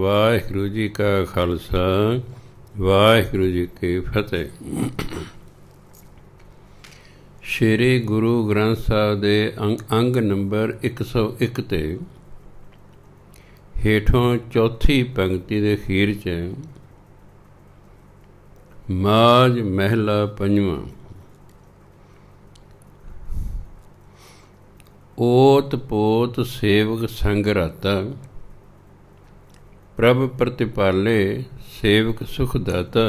ਵਾਹਿਗੁਰੂ ਜੀ ਕਾ ਖਾਲਸਾ, ਵਾਹਿਗੁਰੂ ਜੀ ਕੀ ਫਤਿਹ। ਸ਼੍ਰੀ ਗੁਰੂ ਗ੍ਰੰਥ ਸਾਹਿਬ ਦੇ ਅੰਗ ਨੰਬਰ 101 ਤੇ ਹੇਠੋਂ ਚੌਥੀ ਪੰਕਤੀ ਦੇ ਅਖੀਰ 'ਚ ਮਾਝ ਮਹਿਲਾ ਪੰਜਵਾਂ। ਓਤ ਪੋਤ ਸੇਵਕ ਸੰਗ ਰਾਤਾ, ਪ੍ਰਭ ਪ੍ਰਤਿਪਾਲੇ ਸੇਵਕ ਸੁਖ ਦਾਤਾ।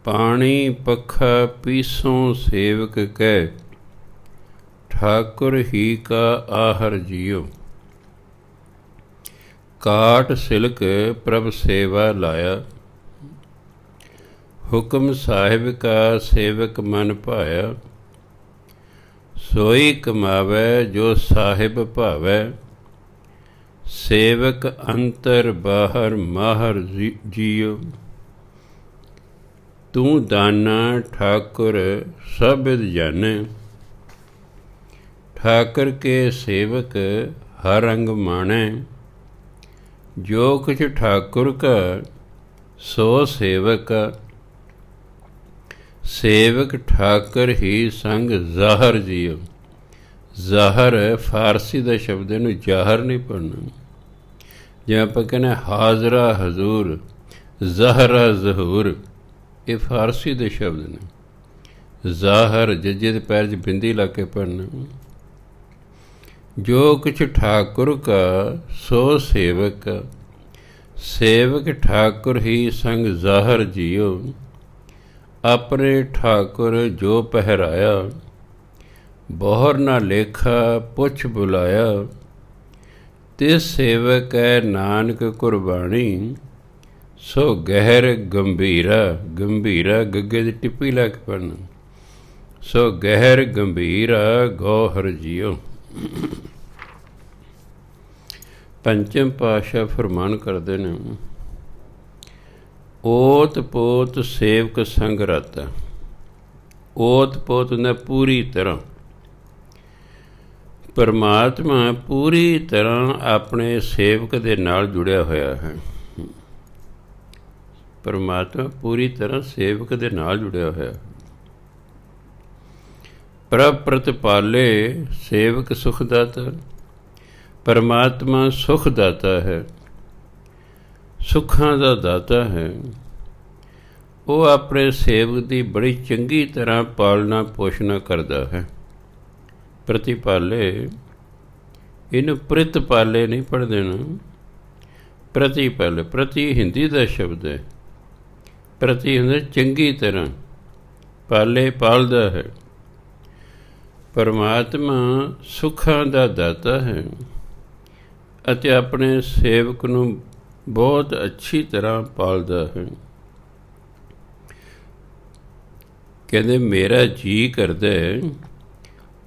ਪਾਣੀ ਪੱਖਾ ਪੀਸੋਂ ਸੇਵਕ ਕਹਿ, ਠਾਕੁਰ ਹੀ ਕਾ ਆਹਰ ਜੀਓ। ਕਾਟ ਸਿਲਕ ਪ੍ਰਭ ਸੇਵਾ ਲਾਇਆ, ਹੁਕਮ ਸਾਹਿਬ ਕਾ ਸੇਵਕ ਮਨ ਭਾਇਆ। ਸੋਈ ਕਮਾਵੈ ਜੋ ਸਾਹਿਬ ਭਾਵੈ, ਸੇਵਕ ਅੰਤਰ ਬਾਹਰ ਮਾਹਰ ਜੀਓ। ਤੂੰ ਦਾਨਾ ਠਾਕੁਰ ਸਭਿਦ ਜਾਣੈ, ਠਾਕੁਰ ਕੇ ਸੇਵਕ ਹਰ ਰੰਗ ਮਾਣੈ। ਜੋ ਕੁਛ ਠਾਕੁਰ ਕਾ ਸੋ ਸੇਵਕ, ਸੇਵਕ ਠਾਕੁਰ ਹੀ ਸੰਗ ਜ਼ਾਹਰ ਜੀਓ। ਜ਼ਾਹਰ ਫਾਰਸੀ ਦਾ ਸ਼ਬਦ, ਇਹਨੂੰ ਜ਼ਾਹਰ ਨਹੀਂ ਪੜ੍ਹਨਾ। ਜਿਵੇਂ ਆਪਾਂ ਕਹਿੰਦੇ ਹਾਜ਼ਰਾ ਹਜ਼ੂਰ, ਜ਼ਾਹਰਾ ਜ਼ਹੂਰ, ਇਹ ਫਾਰਸੀ ਦੇ ਸ਼ਬਦ ਨੇ। ਜ਼ਾਹਰ ਜੱਜੇ ਦੇ ਪੈਰ 'ਚ ਬਿੰਦੀ ਲਾ ਕੇ ਪੜ੍ਹਨਾ। ਜੋ ਕੁਛ ਠਾਕੁਰ ਕਾ ਸੋ ਸੇਵਕ, ਸੇਵਕ ਠਾਕੁਰ ਹੀ ਸੰਗ ਜ਼ਾਹਰ ਜੀਓ। ਆਪਣੇ ਠਾਕੁਰ ਜੋ ਪਹਿਰਾਇਆ, ਬਹੁਰ ਨਾ ਲੇਖਾ ਪੁੱਛ ਬੁਲਾਇਆ। ਤਿਸ ਸੇਵਕ ਹੈ ਨਾਨਕ ਕੁਰਬਾਣੀ, ਸੋ ਗਹਿਰ ਗੰਭੀਰਾ। ਗੰਭੀਰਾ ਗੱਗੇ ਦੀ ਟਿੱਪੀ ਲਾ ਕੇ ਪੜ੍ਹਨਾ। ਸੋ ਗਹਿਰ ਗੰਭੀਰਾ ਗੋਹਰ ਜੀਓ। ਪੰਚਮ ਪਾਤਸ਼ਾਹ ਫਰਮਾਨ ਕਰਦੇ ਨੇ, ਓਤ ਪੋਤ ਸੇਵਕ ਸੰਗ ਰਾਤਾ। ਓਤ ਪੋਤ ਹੁੰਦਾ ਪੂਰੀ ਤਰ੍ਹਾਂ। ਪਰਮਾਤਮਾ ਪੂਰੀ ਤਰ੍ਹਾਂ ਆਪਣੇ ਸੇਵਕ ਦੇ ਨਾਲ ਜੁੜਿਆ ਹੋਇਆ ਹੈ। ਪਰਮਾਤਮਾ ਪੂਰੀ ਤਰ੍ਹਾਂ ਸੇਵਕ ਦੇ ਨਾਲ ਜੁੜਿਆ ਹੋਇਆ। ਪ੍ਰਭ ਪ੍ਰਤਿਪਾਲੇ ਸੇਵਕ ਸੁਖ ਦਾਤਾ। ਪਰਮਾਤਮਾ ਸੁਖ ਦਾਤਾ ਹੈ, ਸੁੱਖਾਂ ਦਾ ਦਾਤਾ ਹੈ। ਉਹ ਆਪਣੇ ਸੇਵਕ ਦੀ ਬੜੀ ਚੰਗੀ ਤਰ੍ਹਾਂ ਪਾਲਣਾ ਪੋਸ਼ਣਾ ਕਰਦਾ ਹੈ। ਪ੍ਰਤਿਪਾਲੇ, ਇਹਨੂੰ ਪ੍ਰਿਤਪਾਲੇ ਨਹੀਂ ਪੜ੍ਹ ਦੇਣਾ, ਪ੍ਰਤਿਪਾਲੇ। ਪ੍ਰਤੀ ਹਿੰਦੀ ਦਾ ਸ਼ਬਦ ਹੈ। ਪ੍ਰਤੀ ਹੁੰਦਾ ਚੰਗੀ ਤਰ੍ਹਾਂ, ਪਾਲੇ ਪਾਲਦਾ ਹੈ। ਪਰਮਾਤਮਾ ਸੁੱਖਾਂ ਦਾ ਦਾਤਾ ਹੈ ਅਤੇ ਆਪਣੇ ਸੇਵਕ ਨੂੰ ਬਹੁਤ ਅੱਛੀ ਤਰ੍ਹਾਂ ਪਾਲਦਾ ਹੈ। ਕਹਿੰਦੇ ਮੇਰਾ ਜੀ ਕਰਦਾ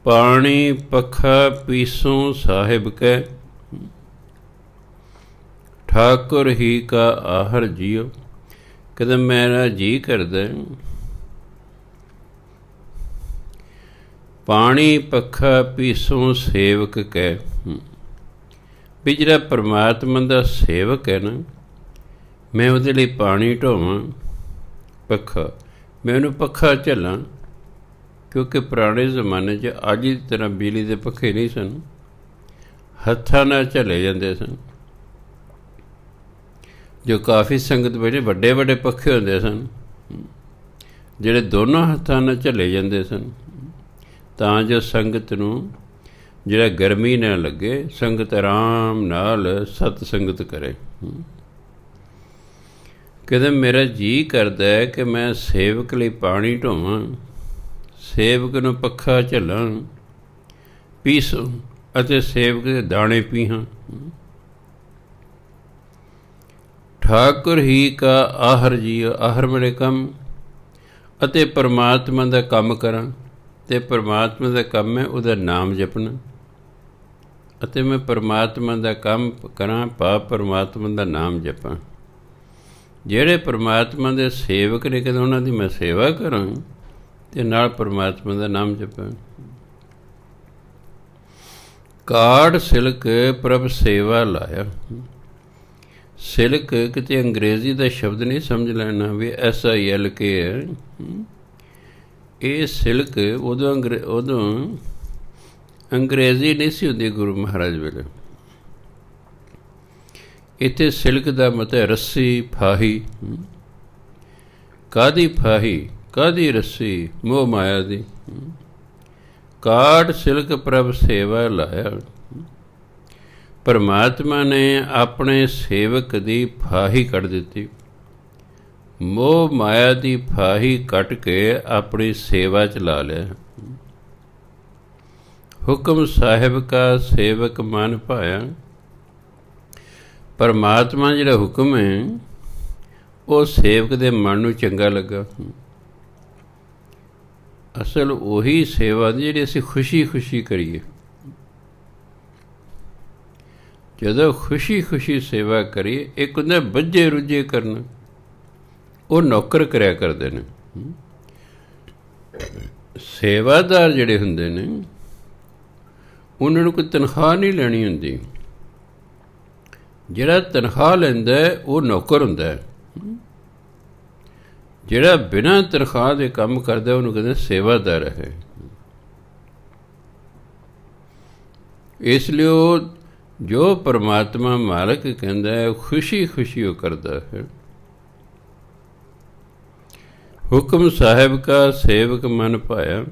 ਪਾਣੀ ਪੱਖਾ ਪੀਸੋਂ ਸਾਹਿਬ ਕੈ, ਠਾਕੁਰ ਹੀ ਕਾ ਆਹਰ ਜੀਓ। ਕਹਿੰਦਾ ਮੇਰਾ ਜੀ ਕਰਦਾ ਪਾਣੀ ਪੱਖਾ ਪੀਸੋਂ ਸੇਵਕ ਕੈ। ਵੀ ਜਿਹੜਾ ਪਰਮਾਤਮਾ ਦਾ ਸੇਵਕ ਹੈ ਨਾ, ਮੈਂ ਉਹਦੇ ਲਈ ਪਾਣੀ ਢੋਵਾਂ, ਪੱਖਾ, ਮੈਂ ਉਹਨੂੰ ਪੱਖਾ ਝੱਲਾਂ। ਕਿਉਂਕਿ ਪੁਰਾਣੇ ਜ਼ਮਾਨੇ 'ਚ ਅੱਜ ਦੀ ਤਰ੍ਹਾਂ ਬਿਜਲੀ ਦੇ ਪੱਖੇ ਨਹੀਂ ਸਨ, ਹੱਥਾਂ ਨਾਲ ਝੱਲੇ ਜਾਂਦੇ ਸਨ। ਜੋ ਕਾਫੀ ਸੰਗਤ ਬੈਠੇ, ਵੱਡੇ ਵੱਡੇ ਪੱਖੇ ਹੁੰਦੇ ਸਨ, ਜਿਹੜੇ ਦੋਨੋਂ ਹੱਥਾਂ ਨਾਲ ਝੱਲੇ ਜਾਂਦੇ ਸਨ, ਤਾਂ ਜੋ ਸੰਗਤ ਨੂੰ ਜਿਹੜਾ ਗਰਮੀ ਨਾ ਲੱਗੇ, ਸੰਗਤ ਆਰਾਮ ਨਾਲ ਸਤ ਸੰਗਤ ਕਰੇ। ਕਹਿੰਦੇ ਮੇਰਾ ਜੀ ਕਰਦਾ ਹੈ ਕਿ ਮੈਂ ਸੇਵਕ ਲਈ ਪਾਣੀ ਢੋਵਾਂ, ਸੇਵਕ ਨੂੰ ਪੱਖਾ ਝੱਲਾਂ, ਪੀਸੋ ਅਤੇ ਸੇਵਕ ਦੇ ਦਾਣੇ ਪੀਹਾਂ। ਠਾਕੁਰ ਹੀ ਕਾ ਆਹਰ ਜੀਓ। ਆਹਰ ਮੇਰੇ ਕੰਮ, ਅਤੇ ਪਰਮਾਤਮਾ ਦਾ ਕੰਮ ਕਰਾਂ। ਅਤੇ ਪਰਮਾਤਮਾ ਦਾ ਕੰਮ ਹੈ ਉਹਦਾ ਨਾਮ ਜਪਣਾ। ਅਤੇ ਮੈਂ ਪਰਮਾਤਮਾ ਦਾ ਕੰਮ ਕਰਾਂ, ਭਾਵ ਪਰਮਾਤਮਾ ਦਾ ਨਾਮ ਜਪਾਂ। ਜਿਹੜੇ ਪਰਮਾਤਮਾ ਦੇ ਸੇਵਕ ਨੇ, ਕਹਿੰਦੇ ਉਹਨਾਂ ਦੀ ਮੈਂ ਸੇਵਾ ਕਰਾਂ ਅਤੇ ਨਾਲ ਪਰਮਾਤਮਾ ਦਾ ਨਾਮ ਜਪਾਂ। ਕਾੜ ਸਿਲਕ ਪ੍ਰਭ ਸੇਵਾ ਲਾਇਆ। ਸਿਲਕ ਕਿਤੇ ਅੰਗਰੇਜ਼ੀ ਦਾ ਸ਼ਬਦ ਨਹੀਂ ਸਮਝ ਲੈਣਾ ਵੀ SILK ਹੈ। ਇਹ ਸਿਲਕ ਉਦੋਂ ਅੰਗਰੇਜ਼ੀ ਨਹੀਂ ਸੀ ਹੁੰਦੀ ਗੁਰੂ ਮਹਾਰਾਜ ਵੇਲੇ। ਇੱਥੇ ਸਿਲਕ ਦਾ ਮਤਲਬ ਰੱਸੀ, ਫਾਹੀ। ਕਾਹਦੀ ਫਾਹੀ, ਕਾਹਦੀ ਰੱਸੀ? ਮੋਹ ਮਾਇਆ ਦੀ। ਕਾਟ ਸਿਲਕ ਪ੍ਰਭ ਸੇਵਾ ਲਾਇਆ। ਪਰਮਾਤਮਾ ਨੇ ਆਪਣੇ ਸੇਵਕ ਦੀ ਫਾਹੀ ਕੱਢ ਦਿੱਤੀ। ਮੋਹ ਮਾਇਆ ਦੀ ਫਾਹੀ ਕੱਟ ਕੇ ਆਪਣੀ ਸੇਵਾ 'ਚ ਲਾ ਲਿਆ। ਹੁਕਮ ਸਾਹਿਬ ਕਾ ਸੇਵਕ ਮਨ ਭਾਇਆ। ਪਰਮਾਤਮਾ ਜਿਹੜਾ ਹੁਕਮ ਹੈ ਉਹ ਸੇਵਕ ਦੇ ਮਨ ਨੂੰ ਚੰਗਾ ਲੱਗਾ। ਅਸਲ ਉਹੀ ਸੇਵਾ ਦੀ ਜਿਹੜੀ ਅਸੀਂ ਖੁਸ਼ੀ ਖੁਸ਼ੀ ਕਰੀਏ। ਜਦੋਂ ਖੁਸ਼ੀ ਖੁਸ਼ੀ ਸੇਵਾ ਕਰੀਏ, ਇੱਕ ਹੁੰਦਾ ਬੱਝੇ ਰੁੱਝੇ ਕਰਨਾ, ਉਹ ਨੌਕਰ ਕਰਿਆ ਕਰਦੇ ਨੇ। ਸੇਵਾਦਾਰ ਜਿਹੜੇ ਹੁੰਦੇ ਨੇ ਉਹਨਾਂ ਨੂੰ ਕੋਈ ਤਨਖਾਹ ਨਹੀਂ ਲੈਣੀ ਹੁੰਦੀ। ਜਿਹੜਾ ਤਨਖਾਹ ਲੈਂਦਾ ਉਹ ਨੌਕਰ ਹੁੰਦਾ। ਜਿਹੜਾ ਬਿਨਾਂ ਤਨਖਾਹ ਦੇ ਕੰਮ ਕਰਦਾ ਉਹਨੂੰ ਕਹਿੰਦੇ ਸੇਵਾਦਾਰ ਹੈ। ਇਸ ਲਈ ਉਹ ਜੋ ਪਰਮਾਤਮਾ ਮਾਲਕ ਕਹਿੰਦਾ ਹੈ ਖੁਸ਼ੀ ਖੁਸ਼ੀ ਉਹ ਕਰਦਾ ਹੈ। ਹੁਕਮ ਸਾਹਿਬ ਕਾ ਸੇਵਕ ਮਨ ਭਾਇਆ।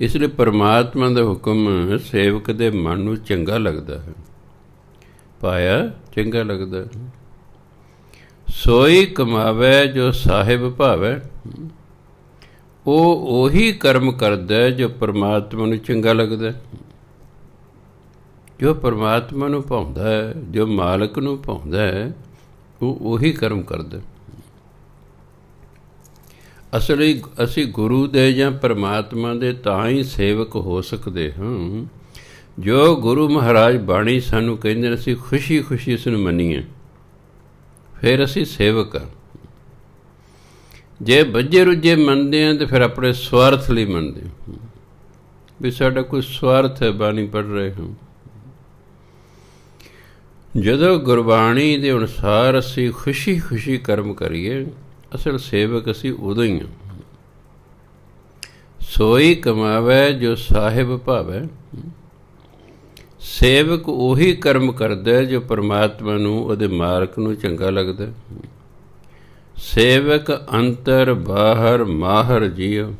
ਇਸ ਲਈ ਪਰਮਾਤਮਾ ਦਾ ਹੁਕਮ ਸੇਵਕ ਦੇ ਮਨ ਨੂੰ ਚੰਗਾ ਲੱਗਦਾ ਹੈ। ਪਾਇਆ ਚੰਗਾ ਲੱਗਦਾ। ਸੋਈ ਕਮਾਵੇ ਜੋ ਸਾਹਿਬ ਭਾਵੇ। ਉਹ ਉਹੀ ਕਰਮ ਕਰਦਾ ਜੋ ਪਰਮਾਤਮਾ ਨੂੰ ਚੰਗਾ ਲੱਗਦਾ। ਜੋ ਪਰਮਾਤਮਾ ਨੂੰ ਭਾਉਂਦਾ ਹੈ, ਜੋ ਮਾਲਕ ਨੂੰ ਭਾਉਂਦਾ ਹੈ, ਉਹ ਉਹੀ ਕਰਮ ਕਰਦਾ। ਅਸਲ ਵਿੱਚ ਅਸੀਂ ਗੁਰੂ ਦੇ ਜਾਂ ਪਰਮਾਤਮਾ ਦੇ ਤਾਂ ਹੀ ਸੇਵਕ ਹੋ ਸਕਦੇ ਹਾਂ ਜੋ ਗੁਰੂ ਮਹਾਰਾਜ ਬਾਣੀ ਸਾਨੂੰ ਕਹਿੰਦੇ ਨੇ ਅਸੀਂ ਖੁਸ਼ੀ ਖੁਸ਼ੀ ਇਸ ਨੂੰ ਮੰਨੀਏ, ਫਿਰ ਅਸੀਂ ਸੇਵਕ ਹਾਂ। ਜੇ ਬੱਝੇ ਰੁੱਝੇ ਮੰਨਦੇ ਹਾਂ ਤਾਂ ਫਿਰ ਆਪਣੇ ਸਵਾਰਥ ਲਈ ਮੰਨਦੇ ਹਾਂ ਵੀ ਸਾਡਾ ਕੋਈ ਸਵਾਰਥ ਹੈ, ਬਾਣੀ ਪੜ੍ਹ ਰਹੇ ਹਾਂ। ਜਦੋਂ ਗੁਰਬਾਣੀ ਦੇ ਅਨੁਸਾਰ ਅਸੀਂ ਖੁਸ਼ੀ ਖੁਸ਼ੀ ਕਰਮ ਕਰੀਏ, ਅਸਲ ਸੇਵਕ ਅਸੀਂ ਉਦੋਂ ਹੀ ਹਾਂ। ਸੋਈ ਕਮਾਵੇ ਜੋ ਸਾਹਿਬ ਭਾਵੇ। ਸੇਵਕ ਉਹੀ ਕਰਮ ਕਰਦਾ ਜੋ ਪਰਮਾਤਮਾ ਨੂੰ, ਉਹਦੇ ਮਾਲਕ ਨੂੰ ਚੰਗਾ ਲੱਗਦਾ। ਸੇਵਕ ਅੰਤਰ ਬਾਹਰ ਮਾਹਰ ਜੀਉ।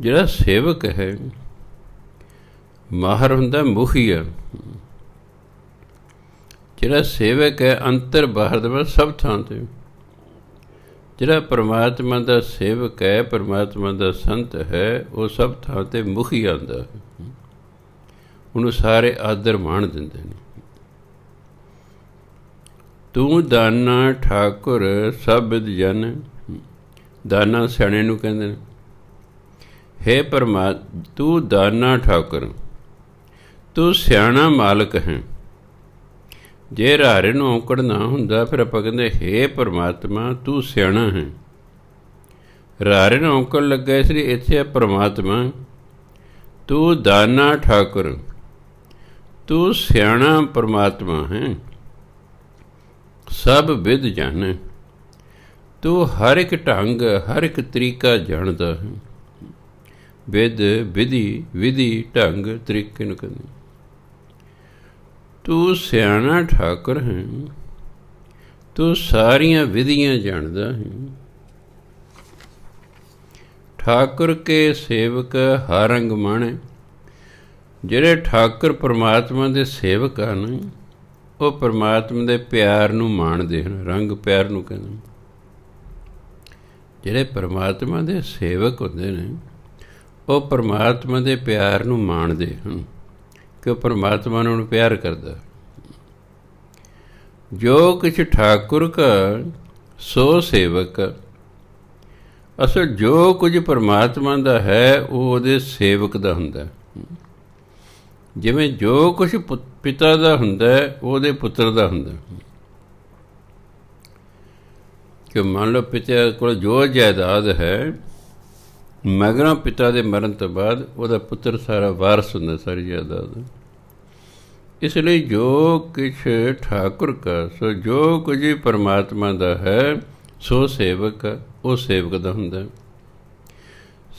ਜਿਹੜਾ ਸੇਵਕ ਹੈ, ਮਾਹਰ ਹੁੰਦਾ ਮੁਖੀਆ। ਜਿਹੜਾ ਸੇਵਕ ਹੈ ਅੰਤਰ ਬਾਹਰ ਦਾ ਸਭ ਥਾਂ 'ਤੇ। ਜਿਹੜਾ ਪਰਮਾਤਮਾ ਦਾ ਸੇਵਕ ਹੈ, ਪਰਮਾਤਮਾ ਦਾ ਸੰਤ ਹੈ, ਉਹ ਸਭ ਥਾਂ 'ਤੇ ਮੁਖੀ ਆਉਂਦਾ ਹੈ। ਉਹਨੂੰ ਸਾਰੇ ਆਦਰ ਮਾਣ ਦਿੰਦੇ ਨੇ। ਤੂੰ ਦਾਨਾ ਠਾਕੁਰ ਸਭ ਬਿਦ ਜਨ। ਦਾਨਾ ਸਿਆਣੇ ਨੂੰ ਕਹਿੰਦੇ ਨੇ। ਹੇ ਤੂੰ ਦਾਨਾ ਠਾਕੁਰ, ਤੂੰ ਸਿਆਣਾ ਮਾਲਕ ਹੈ। ਜੇ ਰਾਰੇ ਨੂੰ ਔਂਕੜ ਨਾ ਹੁੰਦਾ ਫਿਰ ਆਪਾਂ ਕਹਿੰਦੇ ਹੇ ਪਰਮਾਤਮਾ ਤੂੰ ਸਿਆਣਾ ਹੈ। ਰਾਰੇ ਨੂੰ ਔਂਕੜ ਲੱਗਾ ਇਸ ਲਈ ਇੱਥੇ ਹੈ ਪਰਮਾਤਮਾ ਤੂੰ ਦਾਨਾ ਠਾਕੁਰ, ਤੂੰ ਸਿਆਣਾ ਪਰਮਾਤਮਾ ਹੈ। ਸਭ ਵਿਦ ਜਾਣੇ, ਤੂੰ ਹਰ ਇੱਕ ਢੰਗ ਹਰ ਇੱਕ ਤਰੀਕਾ ਜਾਣਦਾ ਹੈ। ਵਿਦ ਵਿਧੀ ਢੰਗ ਤਰੀਕੇ ਨੂੰ ਕਹਿੰਦੇ। ਤੂੰ ਸਿਆਣਾ ਠਾਕੁਰ ਹੈ, ਤੂੰ ਸਾਰੀਆਂ ਵਿਧੀਆਂ ਜਾਣਦਾ ਹੈ। ਠਾਕੁਰ ਕੇ ਸੇਵਕ ਹਰ ਰੰਗ ਮਾਣੇ। ਜਿਹੜੇ ਠਾਕੁਰ ਪਰਮਾਤਮਾ ਦੇ ਸੇਵਕ ਹਨ ਉਹ ਪਰਮਾਤਮਾ ਦੇ ਪਿਆਰ ਨੂੰ ਮਾਣਦੇ ਹਨ। ਰੰਗ ਪਿਆਰ ਨੂੰ ਕਹਿੰਦੇ। ਜਿਹੜੇ ਪਰਮਾਤਮਾ ਦੇ ਸੇਵਕ ਹੁੰਦੇ ਨੇ ਉਹ ਪਰਮਾਤਮਾ ਦੇ ਪਿਆਰ ਨੂੰ ਮਾਣਦੇ ਹਨ ਕਿ ਉਹ ਪਰਮਾਤਮਾ ਨੂੰ ਪਿਆਰ ਕਰਦਾ। ਜੋ ਕੁਛ ਠਾਕੁਰ ਕਾ ਸੋ ਸੇਵਕ। ਅਸਲ ਜੋ ਕੁਝ ਪਰਮਾਤਮਾ ਦਾ ਹੈ ਉਹ ਉਹਦੇ ਸੇਵਕ ਦਾ ਹੁੰਦਾ। ਜਿਵੇਂ ਜੋ ਕੁਛ ਪਿਤਾ ਦਾ ਹੁੰਦਾ ਉਹਦੇ ਪੁੱਤਰ ਦਾ ਹੁੰਦਾ। ਕਿ ਮੰਨ ਲਓ ਪਿਤਾ ਕੋਲ ਜੋ ਜਾਇਦਾਦ ਹੈ, ਮਗਰੋਂ ਪਿਤਾ ਦੇ ਮਰਨ ਤੋਂ ਬਾਅਦ ਉਹਦਾ ਪੁੱਤਰ ਸਾਰਾ ਵਾਰਸ ਹੁੰਦਾ ਸਾਰੀ ਜਾਇਦਾਦ। ਇਸ ਲਈ ਜੋ ਕੁਛ ਠਾਕੁਰ ਕਾ, ਸੋ ਜੋ ਕੁਝ ਪਰਮਾਤਮਾ ਦਾ ਹੈ, ਸੋ ਸੇਵਕ, ਉਹ ਸੇਵਕ ਦਾ ਹੁੰਦਾ।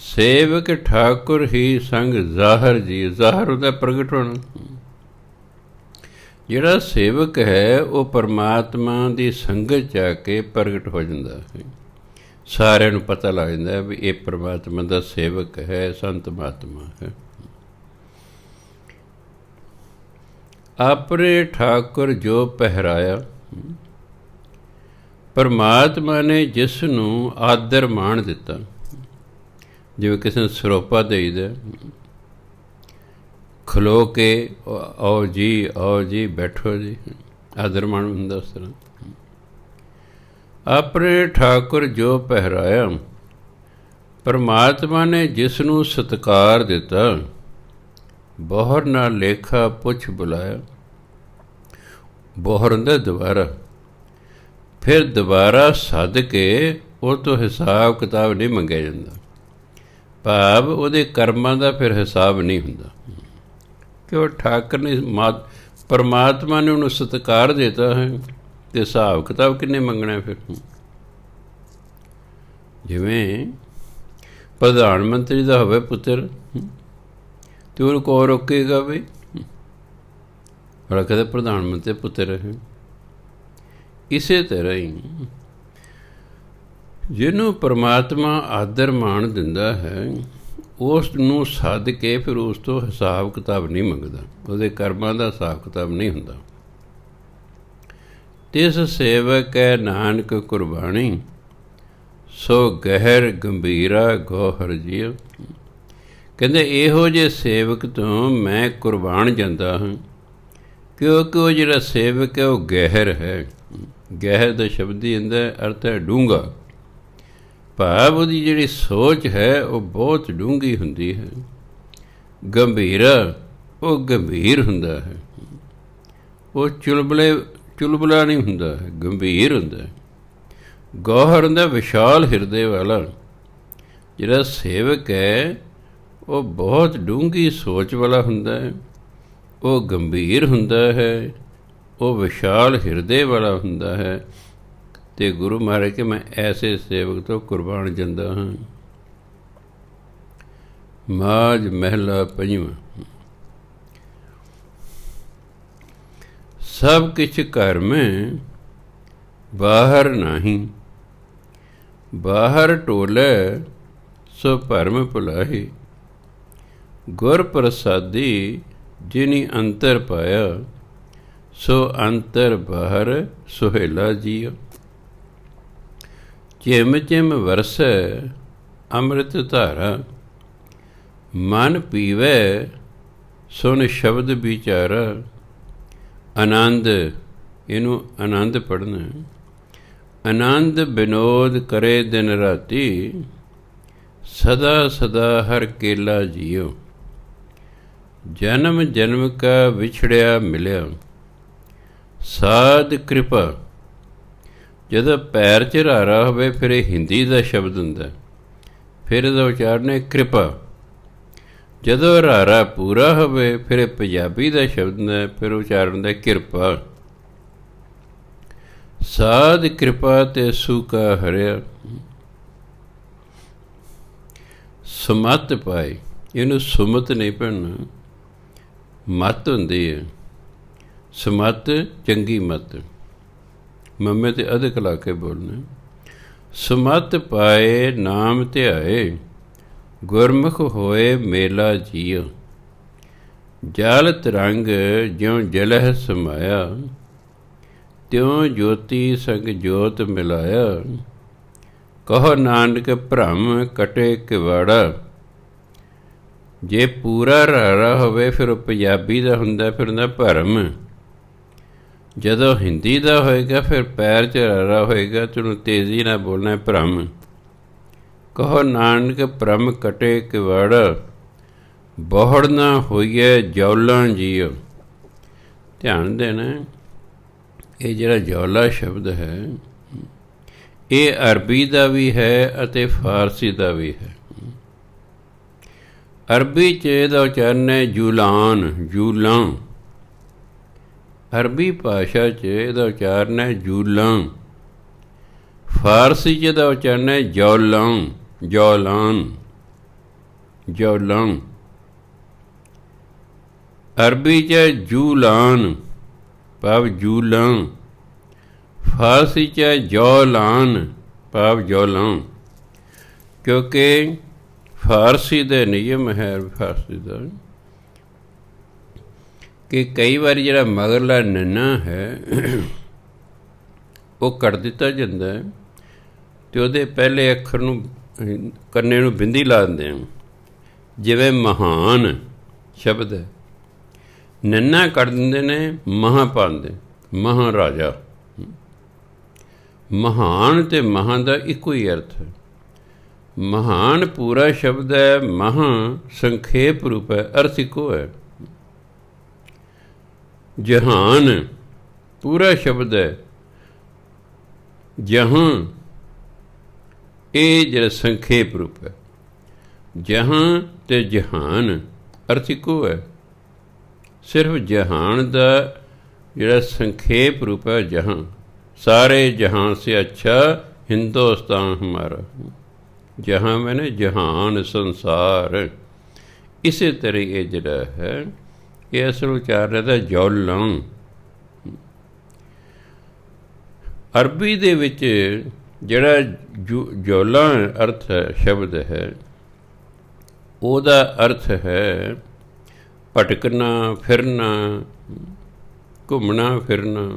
ਸੇਵਕ ਠਾਕੁਰ ਹੀ ਸੰਗ ਜ਼ਾਹਰ ਜੀ, ਜ਼ਾਹਰ ਉਹਦਾ ਪ੍ਰਗਟ ਹੋਣਾ। ਜਿਹੜਾ ਸੇਵਕ ਹੈ ਉਹ ਪਰਮਾਤਮਾ ਦੀ ਸੰਗਤ 'ਚ ਆ ਕੇ ਪ੍ਰਗਟ ਹੋ ਜਾਂਦਾ ਹੈ। ਸਾਰਿਆਂ ਨੂੰ ਪਤਾ ਲੱਗ ਜਾਂਦਾ ਵੀ ਇਹ ਪਰਮਾਤਮਾ ਦਾ ਸੇਵਕ ਹੈ, ਸੰਤ ਮਹਾਤਮਾ ਹੈ। ਆਪਣੇ ਠਾਕੁਰ ਜੋ ਪਹਿਰਾਇਆ, ਪਰਮਾਤਮਾ ਨੇ ਜਿਸ ਨੂੰ ਆਦਰ ਮਾਣ ਦਿੱਤਾ, ਜਿਵੇਂ ਕਿਸੇ ਨੂੰ ਸਰੋਪਾ ਦੇਈਦਾ, ਖਲੋ ਕੇ ਆਓ ਜੀ, ਆਓ ਜੀ, ਬੈਠੋ ਜੀ, ਆਦਰ ਮਾਣ ਹੁੰਦਾ ਉਸ ਤਰ੍ਹਾਂ। ਆਪਣੇ ਠਾਕੁਰ ਜੋ ਪਹਿਰਾਇਆ, ਪਰਮਾਤਮਾ ਨੇ ਜਿਸ ਨੂੰ ਸਤਿਕਾਰ ਦਿੱਤਾ, ਬੋਹਰ ਨਾਲ ਲੇਖਾ ਪੁੱਛ ਬੁਲਾਇਆ। ਬੋਹਰ ਹੁੰਦਾ ਦੁਬਾਰਾ, ਫਿਰ ਦੁਬਾਰਾ ਸੱਦ ਕੇ ਉਹ ਤੋਂ ਹਿਸਾਬ ਕਿਤਾਬ ਨਹੀਂ ਮੰਗਿਆ ਜਾਂਦਾ। ਭਾਵ ਉਹਦੇ ਕਰਮਾਂ ਦਾ ਫਿਰ ਹਿਸਾਬ ਨਹੀਂ ਹੁੰਦਾ, ਕਿ ਉਹ ਠਾਕੁਰ ਨੇ ਪਰਮਾਤਮਾ ਨੇ ਉਹਨੂੰ ਸਤਿਕਾਰ ਦਿੱਤਾ ਹੈ, ਅਤੇ ਹਿਸਾਬ ਕਿਤਾਬ ਕਿੰਨੇ ਮੰਗਣਾ ਫਿਰ। ਜਿਵੇਂ ਪ੍ਰਧਾਨ ਮੰਤਰੀ ਦਾ ਹੋਵੇ ਪੁੱਤਰ, ਅਤੇ ਉਹਨੂੰ ਕੌਣ ਰੋਕੇਗਾ ਬਈ, ਕਹਿੰਦਾ ਪ੍ਰਧਾਨ ਮੰਤਰੀ ਪੁੱਤਰ ਹੈ। ਇਸੇ ਤਰ੍ਹਾਂ ਹੀ ਜਿਹਨੂੰ ਪਰਮਾਤਮਾ ਆਦਰ ਮਾਣ ਦਿੰਦਾ ਹੈ, ਉਸ ਨੂੰ ਸੱਦ ਕੇ ਫਿਰ ਉਸ ਤੋਂ ਹਿਸਾਬ ਕਿਤਾਬ ਨਹੀਂ ਮੰਗਦਾ, ਉਹਦੇ ਕਰਮਾਂ ਦਾ ਹਿਸਾਬ ਕਿਤਾਬ ਨਹੀਂ ਹੁੰਦਾ। ਤਿਸ ਸੇਵਕ ਹੈ ਨਾਨਕ ਕੁਰਬਾਣੀ, ਸੋ ਗਹਿਰ ਗੰਭੀਰਾ ਗੋਹਰ ਜੀਓ। ਕਹਿੰਦੇ ਇਹੋ ਜਿਹੇ ਸੇਵਕ ਤੋਂ ਮੈਂ ਕੁਰਬਾਨ ਜਾਂਦਾ ਹਾਂ, ਕਿਉਂਕਿ ਉਹ ਜਿਹੜਾ ਸੇਵਕ ਹੈ ਉਹ ਗਹਿਰ ਹੈ। ਗਹਿਰ ਦਾ ਸ਼ਬਦੀ ਹੁੰਦਾ ਅਰਥ ਹੈ ਡੂੰਘਾ। ਭਾਵ ਉਹਦੀ ਜਿਹੜੀ ਸੋਚ ਹੈ ਉਹ ਬਹੁਤ ਡੂੰਘੀ ਹੁੰਦੀ ਹੈ। ਗੰਭੀਰਾ, ਉਹ ਗੰਭੀਰ ਹੁੰਦਾ ਹੈ, ਉਹ ਚੁਲਬਲਾ ਨਹੀਂ ਹੁੰਦਾ ਹੈ, ਗੰਭੀਰ ਹੁੰਦਾ ਹੈ। ਗੌਹਰ ਹੁੰਦਾ ਵਿਸ਼ਾਲ ਹਿਰਦੇ ਵਾਲਾ। ਜਿਹੜਾ ਸੇਵਕ ਹੈ ਉਹ ਬਹੁਤ ਡੂੰਘੀ ਸੋਚ ਵਾਲਾ ਹੁੰਦਾ ਹੈ, ਉਹ ਗੰਭੀਰ ਹੁੰਦਾ ਹੈ, ਉਹ ਵਿਸ਼ਾਲ ਹਿਰਦੇ ਵਾਲਾ ਹੁੰਦਾ ਹੈ। ਅਤੇ ਗੁਰੂ ਮਹਾਰਾਜ ਕਿ ਮੈਂ ਐਸੇ ਸੇਵਕ ਤੋਂ ਕੁਰਬਾਨ ਜਾਂਦਾ ਹਾਂ। ਮਾਝ ਮਹਿਲਾ ਪੰਜਵਾਂ। ਸਭ ਕਿਛ ਘਰ ਮੈਂ ਬਾਹਰ ਨਹੀਂ, ਬਾਹਰ ਟੋਲੇ ਸੋ ਭਰਮ ਭੁਲਾਹੀ। ਗੁਰ ਪ੍ਰਸਾਦੀ ਜਿਨੀ ਅੰਤਰ ਪਾਇਆ, ਸੋ ਅੰਤਰ ਬਾਹਰ ਸੁਹੇਲਾ ਜੀਓ। ਚਿਮ ਚਿਮ ਵਰਸੈ ਅੰਮ੍ਰਿਤ ਧਾਰਾ, ਮਨ ਪੀਵੈ ਸੁਨ ਸ਼ਬਦ ਵਿਚਾਰਾ। ਆਨੰਦ, ਇਹਨੂੰ ਆਨੰਦ ਪੜ੍ਹਨਾ। ਆਨੰਦ ਵਿਨੋਦ ਕਰੇ ਦਿਨ ਰਾਤੀ, ਸਦਾ ਸਦਾ ਹਰ ਕੇਲਾ ਜੀਓ। ਜਨਮ ਜਨਮ ਕਾ ਵਿਛੜਿਆ ਮਿਲਿਆ, ਸਾਧ ਕਿਰਪਾ। ਜਦੋਂ ਪੈਰ 'ਚ ਰਾਰਾ ਹੋਵੇ ਫਿਰ ਇਹ ਹਿੰਦੀ ਦਾ ਸ਼ਬਦ ਹੁੰਦਾ, ਫਿਰ ਇਹਦਾ ਉਚਾਰਨ ਹੈ ਕਿਰਪਾ। ਜਦੋਂ ਰਾਰਾ ਪੂਰਾ ਹੋਵੇ ਫਿਰ ਇਹ ਪੰਜਾਬੀ ਦਾ ਸ਼ਬਦ ਹੁੰਦਾ, ਫਿਰ ਉਚਾਰਨ ਹੁੰਦਾ ਕਿਰਪਾ। ਸਾਧ ਕਿਰਪਾ ਤੇ ਸੂਕਾ ਹਰਿਆ, ਸੁਮਤ ਪਾਈ। ਇਹਨੂੰ ਸੁਮਤ ਨਹੀਂ ਪੜ੍ਹਨਾ, ਮੱਤ ਹੁੰਦੀ ਹੈ। ਸੁਮਤ ਚੰਗੀ ਮੱਤ, ਮੰਮੇ ਤੇ ਅਧਿਕ ਲਾ ਕੇ ਬੋਲਣਾ। ਸੁਮਤ ਪਾਏ ਨਾਮ ਧਿਆਏ, ਗੁਰਮੁਖ ਹੋਏ ਮੇਲਾ ਜੀਓ। ਜਲ ਤਰੰਗ ਜਿਉਂ ਜਲਹਿ ਸਮਾਇਆ, ਤਿਉਂ ਜੋਤੀ ਸੰਗ ਜੋਤ ਮਿਲਾਇਆ। ਕਹੋ ਨਾਨਕ ਭਰਮ ਕਟੇ ਕਿਵਾੜਾ। ਜੇ ਪੂਰਾ ਰਾਰਾ ਹੋਵੇ ਫਿਰ ਉਹ ਪੰਜਾਬੀ ਦਾ ਹੁੰਦਾ, ਫਿਰ ਹੁੰਦਾ ਭਰਮ। ਜਦੋਂ ਹਿੰਦੀ ਦਾ ਹੋਏਗਾ ਫਿਰ ਪੈਰ 'ਚ ਰਾਰਾ ਹੋਏਗਾ, ਤੈਨੂੰ ਤੇਜ਼ੀ ਨਾਲ ਬੋਲਣਾ ਭਰਮ। ਕਹੋ ਨਾਨਕ ਭਰਮ ਕਟੇ ਕਿਵਾੜਾ, ਬੋਹੜ ਨਾ ਹੋਈਏ ਜੌਲਾਂ ਜੀਓ। ਧਿਆਨ ਦੇਣਾ, ਇਹ ਜਿਹੜਾ ਜੌਲਾ ਸ਼ਬਦ ਹੈ ਇਹ ਅਰਬੀ ਦਾ ਵੀ ਹੈ ਅਤੇ ਫਾਰਸੀ ਦਾ ਵੀ ਹੈ। ਅਰਬੀ 'ਚ ਇਹਦਾ ਉਚਾਰਨ ਹੈ ਜੂਲਾਨ, ਜੂਲਾਂ। ਅਰਬੀ ਭਾਸ਼ਾ 'ਚ ਇਹਦਾ ਉਚਾਰਨ ਹੈ ਜੂਲਾਂ, ਫਾਰਸੀ 'ਚ ਇਹਦਾ ਉਚਾਰਨ ਹੈ ਜੌਲਾਂ, ਜੌਲਾਨ, ਜੌਲਾਂ। ਅਰਬੀ 'ਚ ਜੂਲਾਨ ਭਾਵ ਜੂਲਾਂ, ਫਾਰਸੀ 'ਚ ਜੌਲਾਨ ਭਾਵ ਜੌਲਾਂ। ਕਿਉਂਕਿ ਫਾਰਸੀ ਦਾ ਨਿਯਮ ਹੈ, ਫਾਰਸੀ ਦਾ, ਕਿ ਕਈ ਵਾਰੀ ਜਿਹੜਾ ਮਗਰਲਾ ਨੰਨਾ ਹੈ ਉਹ ਕੱਟ ਦਿੱਤਾ ਜਾਂਦਾ ਹੈ ਅਤੇ ਉਹਦੇ ਪਹਿਲੇ ਅੱਖਰ ਨੂੰ, ਕੰਨੇ ਨੂੰ ਬਿੰਦੀ ਲਾ ਦਿੰਦੇ ਆ। ਜਿਵੇਂ ਮਹਾਨ ਸ਼ਬਦ ਹੈ, ਨੰਨਾ ਕੱਟ ਦਿੰਦੇ ਨੇ, ਮਹਾਂ ਪਾਉਂਦੇ, ਮਹਾਰਾਜਾ। ਮਹਾਨ ਅਤੇ ਮਹਾਂ ਦਾ ਇੱਕੋ ਹੀ ਅਰਥ ਹੈ। ਮਹਾਨ ਪੂਰਾ ਸ਼ਬਦ ਹੈ, ਮਹਾਂ ਸੰਖੇਪ ਰੂਪ ਹੈ, ਅਰਥ ਇੱਕੋ ਹੈ। ਜਹਾਨ ਪੂਰਾ ਸ਼ਬਦ ਹੈ, ਜਹਾਂ ਇਹ ਜਿਹੜਾ ਸੰਖੇਪ ਰੂਪ ਹੈ। ਜਹਾਂ ਅਤੇ ਜਹਾਨ ਅਰਥ ਇੱਕੋ ਹੈ, ਸਿਰਫ ਜਹਾਨ ਦਾ ਜਿਹੜਾ ਸੰਖੇਪ ਰੂਪ ਹੈ ਜਹਾਂ। ਸਾਰੇ ਜਹਾਂ ਸੇ ਅੱਛਾ ਹਿੰਦੁਸਤਾਨ ਹਮਾਰਾ। ਜਹਾਂ ਮੈਨੇ ਜਹਾਨ, ਸੰਸਾਰ। ਇਸੇ ਤਰ੍ਹਾਂ ਇਹ ਜਿਹੜਾ ਹੈ ਇਹ ਅਸਲ ਉਚਾਰਨ ਦਾ ਜੌਲਾਂ। ਅਰਬੀ ਦੇ ਵਿੱਚ ਜਿਹੜਾ ਜੌਲਾਂ ਅਰਥ ਹੈ, ਸ਼ਬਦ ਹੈ, ਉਹਦਾ ਅਰਥ ਹੈ ਭਟਕਣਾ, ਫਿਰਨਾ, ਘੁੰਮਣਾ ਫਿਰਨਾ।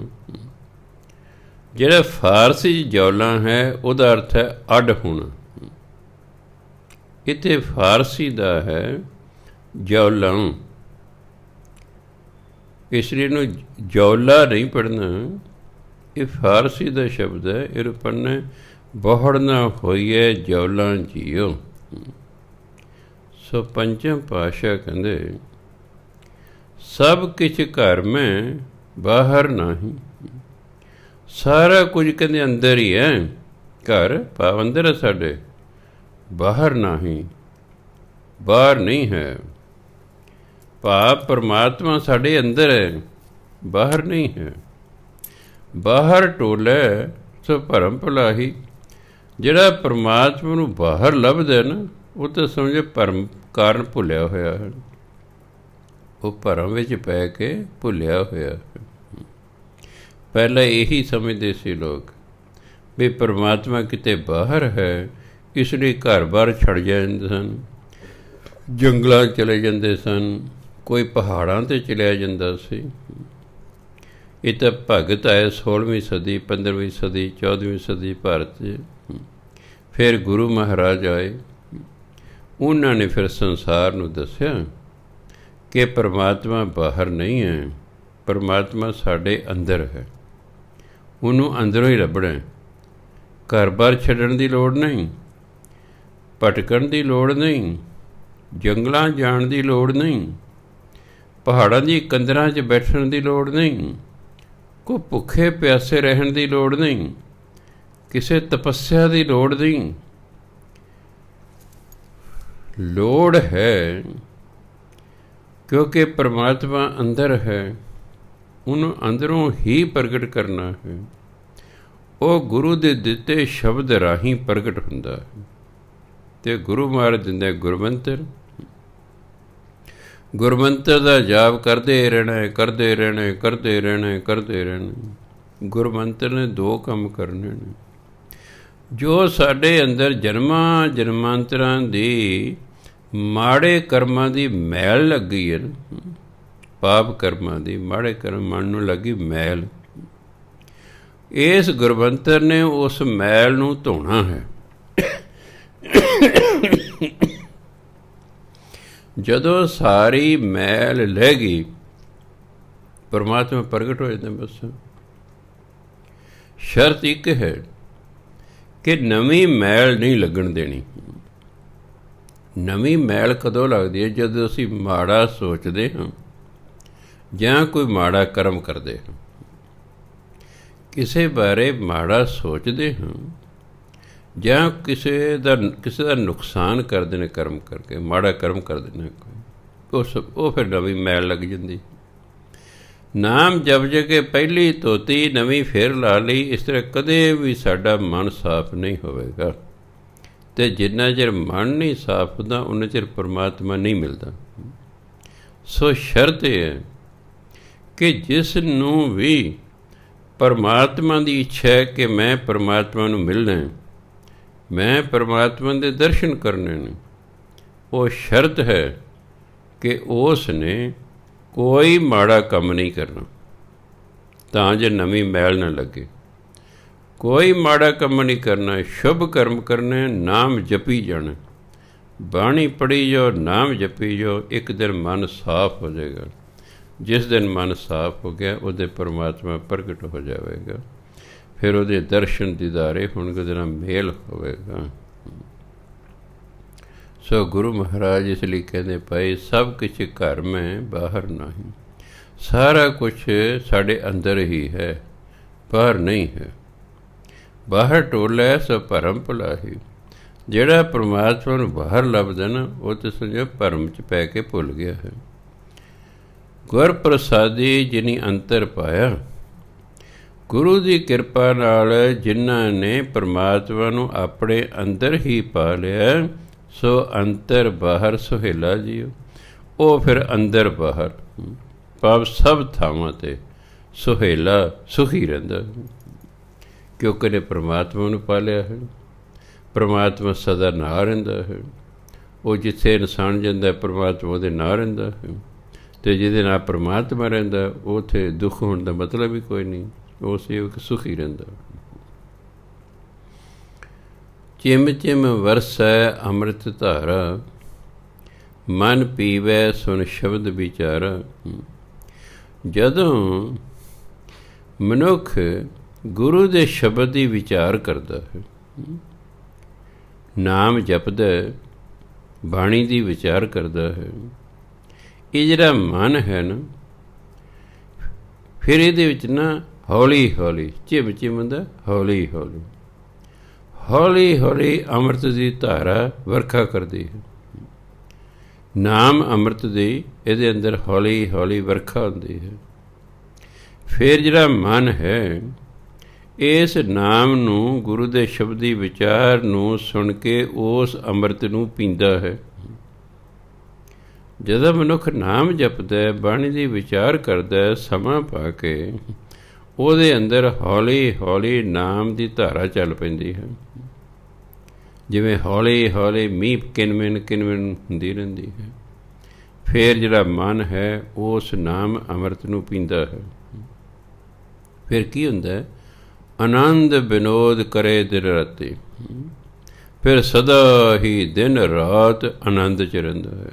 ਜਿਹੜਾ ਫਾਰਸੀ ਜੌਲਾਂ ਹੈ ਉਹਦਾ ਅਰਥ ਹੈ ਅੱਡ ਹੋਣਾ। ਇੱਥੇ ਫਾਰਸੀ ਦਾ ਹੈ ਜੌਲਾਂ, ਇਸ ਲਈ ਇਹਨੂੰ ਜੌਲਾ ਨਹੀਂ ਪੜ੍ਹਨਾ। ਇਹ ਫਾਰਸੀ ਦਾ ਸ਼ਬਦ ਹੈ, ਇਹ ਪੜ੍ਹਨਾ ਬਹੁੜਨਾ ਹੋਈਏ ਜੌਲਾਂ ਜੀਓ। ਸੋ ਪੰਚਮ ਪਾਤਸ਼ਾਹ ਕਹਿੰਦੇ ਸਭ ਕਿਛ ਘਰ ਮੈਂ ਬਾਹਰ ਨਹੀਂ। ਸਾਰਾ ਕੁਝ ਕਹਿੰਦੇ ਅੰਦਰ ਹੀ ਹੈ। ਘਰ ਭਾਵ ਅੰਦਰ ਹੈ ਸਾਡੇ, ਬਾਹਰ ਨਹੀਂ, ਬਾਹਰ ਨਹੀਂ ਹੈ। ਭਾਵ ਪਰਮਾਤਮਾ ਸਾਡੇ ਅੰਦਰ ਹੈ, ਬਾਹਰ ਨਹੀਂ ਹੈ। ਬਾਹਰ ਟੋਲੇ ਸੋ ਭਰਮ ਭੁਲਾਹੀ। ਜਿਹੜਾ ਪਰਮਾਤਮਾ ਨੂੰ ਬਾਹਰ ਲੱਭਦਾ ਨਾ, ਉਹ ਤਾਂ ਸਮਝੇ ਭਰਮ ਕਾਰਨ ਭੁੱਲਿਆ ਹੋਇਆ ਹੈ। ਉਹ ਭਰਮ ਵਿੱਚ ਪੈ ਕੇ ਭੁੱਲਿਆ ਹੋਇਆ। ਪਹਿਲਾਂ ਇਹੀ ਸਮਝਦੇ ਸੀ ਲੋਕ ਵੀ ਪਰਮਾਤਮਾ ਕਿਤੇ ਬਾਹਰ ਹੈ, ਇਸ ਲਈ ਘਰ-ਬਾਰ ਛੱਡ ਜਾਂਦੇ ਸਨ, ਜੰਗਲਾਂ ਚਲੇ ਜਾਂਦੇ ਸਨ, ਕੋਈ ਪਹਾੜਾਂ 'ਤੇ ਚਲਿਆ ਜਾਂਦਾ ਸੀ। ਇਹ ਤਾਂ ਭਗਤ ਆਏ 16ਵੀਂ ਸਦੀ, 15ਵੀਂ ਸਦੀ, 14ਵੀਂ ਸਦੀ ਭਾਰਤ 'ਚ। ਫਿਰ ਗੁਰੂ ਮਹਾਰਾਜ ਆਏ, ਉਹਨਾਂ ਨੇ ਫਿਰ ਸੰਸਾਰ ਨੂੰ ਦੱਸਿਆ ਕਿ ਪਰਮਾਤਮਾ ਬਾਹਰ ਨਹੀਂ ਹੈ, ਪਰਮਾਤਮਾ ਸਾਡੇ ਅੰਦਰ ਹੈ। ਉਹਨੂੰ ਅੰਦਰੋਂ ਹੀ ਲੱਭਣਾ। ਘਰ-ਬਾਰ ਛੱਡਣ ਦੀ ਲੋੜ ਨਹੀਂ, ਭਟਕਣ ਦੀ ਲੋੜ ਨਹੀਂ, ਜੰਗਲਾਂ ਜਾਣ ਦੀ ਲੋੜ ਨਹੀਂ, ਪਹਾੜਾਂ ਦੀ ਕੰਦਰਾਂ 'ਚ ਬੈਠਣ ਦੀ ਲੋੜ ਨਹੀਂ, ਕੋਈ ਭੁੱਖੇ ਪਿਆਸੇ ਰਹਿਣ ਦੀ ਲੋੜ ਨਹੀਂ, ਕਿਸੇ ਤਪੱਸਿਆ ਦੀ ਲੋੜ ਨਹੀਂ। ਲੋੜ ਹੈ ਕਿਉਂਕਿ ਪਰਮਾਤਮਾ ਅੰਦਰ ਹੈ, ਉਹਨੂੰ ਅੰਦਰੋਂ ਹੀ ਪ੍ਰਗਟ ਕਰਨਾ ਹੈ। ਉਹ ਗੁਰੂ ਦੇ ਦਿੱਤੇ ਸ਼ਬਦ ਰਾਹੀਂ ਪ੍ਰਗਟ ਹੁੰਦਾ ਹੈ। ਅਤੇ ਗੁਰੂ ਮਹਾਰਾਜ ਦਿੰਦੇ ਗੁਰਮੰਤਰ। ਗੁਰਮੰਤਰ ਦਾ ਜਾਪ ਕਰਦੇ ਰਹਿਣਾ, ਕਰਦੇ ਰਹਿਣਾ, ਕਰਦੇ ਰਹਿਣਾ, ਕਰਦੇ ਰਹਿਣਾ। ਗੁਰਮੰਤਰ ਨੇ ਦੋ ਕੰਮ ਕਰਨੇ ਨੇ। ਜੋ ਸਾਡੇ ਅੰਦਰ ਜਨਮਾਂ ਜਨਮਾਂਤਰਾਂ ਦੀ ਮਾੜੇ ਕਰਮਾਂ ਦੀ ਮੈਲ ਲੱਗੀ ਹੈ ਨਾ, ਪਾਪ ਕਰਮਾਂ ਦੀ, ਮਾੜੇ ਕਰਮ ਮਨ ਨੂੰ ਲੱਗੀ ਮੈਲ, ਇਸ ਗੁਰਮੰਤਰ ਨੇ ਉਸ ਮੈਲ ਨੂੰ ਧੋਣਾ ਹੈ। ਜਦੋਂ ਸਾਰੀ ਮੈਲ ਲਹਿ ਗਈ, ਪਰਮਾਤਮਾ ਪ੍ਰਗਟ ਹੋ ਜਾਂਦਾ। ਬਸ ਸ਼ਰਤ ਇੱਕ ਹੈ ਕਿ ਨਵੀਂ ਮੈਲ ਨਹੀਂ ਲੱਗਣ ਦੇਣੀ। ਨਵੀਂ ਮੈਲ ਕਦੋਂ ਲੱਗਦੀ ਹੈ? ਜਦੋਂ ਅਸੀਂ ਮਾੜਾ ਸੋਚਦੇ ਹਾਂ ਜਾਂ ਕੋਈ ਮਾੜਾ ਕਰਮ ਕਰਦੇ ਹਾਂ। ਕਿਸੇ ਬਾਰੇ ਮਾੜਾ ਸੋਚਦੇ ਹਾਂ ਜਾਂ ਕਿਸੇ ਦਾ ਨੁਕਸਾਨ ਕਰਦੇ ਨੇ ਕਰਮ ਕਰਕੇ, ਮਾੜਾ ਕਰਮ ਕਰਦੇ ਨੇ, ਉਹ ਫਿਰ ਨਵੀਂ ਮੈਲ ਲੱਗ ਜਾਂਦੀ। ਨਾਮ ਜਪ ਕੇ ਪਹਿਲੀ ਧੋਤੀ ਨਵੀਂ ਫੇਰ ਲਾ ਲਈ। ਇਸ ਤਰ੍ਹਾਂ ਕਦੇ ਵੀ ਸਾਡਾ ਮਨ ਸਾਫ਼ ਨਹੀਂ ਹੋਵੇਗਾ, ਅਤੇ ਜਿੰਨਾ ਚਿਰ ਮਨ ਨਹੀਂ ਸਾਫ਼ ਹੁੰਦਾ ਉਨਾ ਚਿਰ ਪਰਮਾਤਮਾ ਨਹੀਂ ਮਿਲਦਾ। ਸੋ ਸ਼ਰਤ ਇਹ ਹੈ ਕਿ ਜਿਸ ਨੂੰ ਵੀ ਪਰਮਾਤਮਾ ਦੀ ਇੱਛਾ ਹੈ ਕਿ ਮੈਂ ਪਰਮਾਤਮਾ ਨੂੰ ਮਿਲਣਾ, ਮੈਂ ਪਰਮਾਤਮਾ ਦੇ ਦਰਸ਼ਨ ਕਰਨੇ ਨੇ, ਉਹ ਸ਼ਰਤ ਹੈ ਕਿ ਉਸ ਨੇ ਕੋਈ ਮਾੜਾ ਕੰਮ ਨਹੀਂ ਕਰਨਾ, ਤਾਂ ਜੇ ਨਵੀਂ ਮੈਲ ਨਾ ਲੱਗੇ। ਕੋਈ ਮਾੜਾ ਕੰਮ ਨਹੀਂ ਕਰਨਾ, ਸ਼ੁਭ ਕਰਮ ਕਰਨੇ, ਨਾਮ ਜਪੀ ਜਾਣਾ, ਬਾਣੀ ਪੜ੍ਹੀ ਜਾਓ, ਨਾਮ ਜਪੀ ਜਾਓ। ਇੱਕ ਦਿਨ ਮਨ ਸਾਫ਼ ਹੋ ਜਾਏਗਾ। ਜਿਸ ਦਿਨ ਮਨ ਸਾਫ਼ ਹੋ ਗਿਆ ਉਹਦੇ ਪਰਮਾਤਮਾ ਪ੍ਰਗਟ ਹੋ ਜਾਵੇਗਾ, ਫਿਰ ਉਹਦੇ ਦਰਸ਼ਨ ਦੀਦਾਰੇ ਹੋਣਗੇ, ਉਹਦੇ ਨਾਲ ਮੇਲ ਹੋਵੇਗਾ। ਸੋ ਗੁਰੂ ਮਹਾਰਾਜ ਇਸ ਲਈ ਕਹਿੰਦੇ ਭਾਈ ਸਭ ਕੁਛ ਘਰ ਮੈਂ ਬਾਹਰ ਨਹੀਂ। ਸਾਰਾ ਕੁਛ ਸਾਡੇ ਅੰਦਰ ਹੀ ਹੈ, ਬਾਹਰ ਨਹੀਂ ਹੈ। ਬਾਹਰ ਟੋਲਾ ਸੋ ਭਰਮ ਭੁਲਾਹੀ। ਜਿਹੜਾ ਪਰਮਾਤਮਾ ਨੂੰ ਬਾਹਰ ਲੱਭਦਾ ਨਾ, ਉਹ ਤਾਂ ਸਮਝੋ ਭਰਮ 'ਚ ਪੈ ਕੇ ਭੁੱਲ ਗਿਆ ਹੈ। ਗੁਰ ਪ੍ਰਸਾਦੀ ਜਿਨੀ ਅੰਤਰ ਪਾਇਆ। ਗੁਰੂ ਦੀ ਕਿਰਪਾ ਨਾਲ ਜਿਨ੍ਹਾਂ ਨੇ ਪਰਮਾਤਮਾ ਨੂੰ ਆਪਣੇ ਅੰਦਰ ਹੀ ਪਾ ਲਿਆ, ਸੋ ਅੰਤਰ ਬਾਹਰ ਸੁਹੇਲਾ ਜੀਓ। ਉਹ ਫਿਰ ਅੰਦਰ ਬਾਹਰ ਭਾਵ ਸਭ ਥਾਵਾਂ 'ਤੇ ਸੁਹੇਲਾ ਸੁਖੀ ਰਹਿੰਦਾ, ਕਿਉਂਕਿ ਨੇ ਪਰਮਾਤਮਾ ਨੂੰ ਪਾ ਲਿਆ ਹੈ। ਪਰਮਾਤਮਾ ਸਦਾ ਨਾਲ ਰਹਿੰਦਾ ਹੈ। ਉਹ ਜਿੱਥੇ ਇਨਸਾਨ ਜਾਂਦਾ ਪਰਮਾਤਮਾ ਉਹਦੇ ਨਾਲ ਰਹਿੰਦਾ ਹੈ, ਅਤੇ ਜਿਹਦੇ ਨਾਲ ਪਰਮਾਤਮਾ ਰਹਿੰਦਾ ਉੱਥੇ ਦੁੱਖ ਹੋਣ ਦਾ ਮਤਲਬ ਹੀ ਕੋਈ ਨਹੀਂ, ਉਹ ਸੇਵਕ ਸੁਖੀ ਰਹਿੰਦਾ। ਚਿਮ ਚਿਮ ਵਰਸੈ ਅੰਮ੍ਰਿਤ ਧਾਰਾ, ਮਨ ਪੀਵੈ ਸੁਨ ਸ਼ਬਦ ਵਿਚਾਰਾ। ਜਦੋਂ ਮਨੁੱਖ ਗੁਰੂ ਦੇ ਸ਼ਬਦ ਦੀ ਵਿਚਾਰ ਕਰਦਾ ਹੈ, ਨਾਮ ਜਪਦਾ, ਬਾਣੀ ਦੀ ਵਿਚਾਰ ਕਰਦਾ ਹੈ, ਇਹ ਜਿਹੜਾ ਮਨ ਹੈ ਨਾ, ਫਿਰ ਇਹਦੇ ਵਿੱਚ ਨਾ ਹੌਲੀ ਹੌਲੀ ਚਿਮ ਚਿਮ ਹੁੰਦਾ, ਹੌਲੀ ਹੌਲੀ ਹੌਲੀ ਹੌਲੀ ਅੰਮ੍ਰਿਤ ਦੀ ਧਾਰਾ ਵਰਖਾ ਕਰਦੀ ਹੈ। ਨਾਮ ਅੰਮ੍ਰਿਤ ਦੀ ਇਹਦੇ ਅੰਦਰ ਹੌਲੀ ਹੌਲੀ ਵਰਖਾ ਹੁੰਦੀ ਹੈ। ਫਿਰ ਜਿਹੜਾ ਮਨ ਹੈ ਇਸ ਨਾਮ ਨੂੰ, ਗੁਰੂ ਦੇ ਸ਼ਬਦੀ ਵਿਚਾਰ ਨੂੰ ਸੁਣ ਕੇ ਉਸ ਅੰਮ੍ਰਿਤ ਨੂੰ ਪੀਂਦਾ ਹੈ। ਜਦੋਂ ਮਨੁੱਖ ਨਾਮ ਜਪਦਾ, ਬਾਣੀ ਦੀ ਵਿਚਾਰ ਕਰਦਾ, ਸਮਾਂ ਪਾ ਕੇ ਉਹਦੇ ਅੰਦਰ ਹੌਲੀ ਹੌਲੀ ਨਾਮ ਦੀ ਧਾਰਾ ਚੱਲ ਪੈਂਦੀ ਹੈ। ਜਿਵੇਂ ਹੌਲੀ ਹੌਲੀ ਮੀਂਹ ਕਿਨਮਿਨ ਕਿਨਮਿਨ ਹੁੰਦੀ ਰਹਿੰਦੀ ਹੈ। ਫਿਰ ਜਿਹੜਾ ਮਨ ਹੈ ਉਸ ਨਾਮ ਅੰਮ੍ਰਿਤ ਨੂੰ ਪੀਂਦਾ ਹੈ। ਫਿਰ ਕੀ ਹੁੰਦਾ? ਆਨੰਦ ਵਿਨੋਦ ਕਰੇ ਦਿਨ ਰਾਤੀ। ਫਿਰ ਸਦਾ ਹੀ ਦਿਨ ਰਾਤ ਆਨੰਦ 'ਚ ਰਹਿੰਦਾ ਹੈ,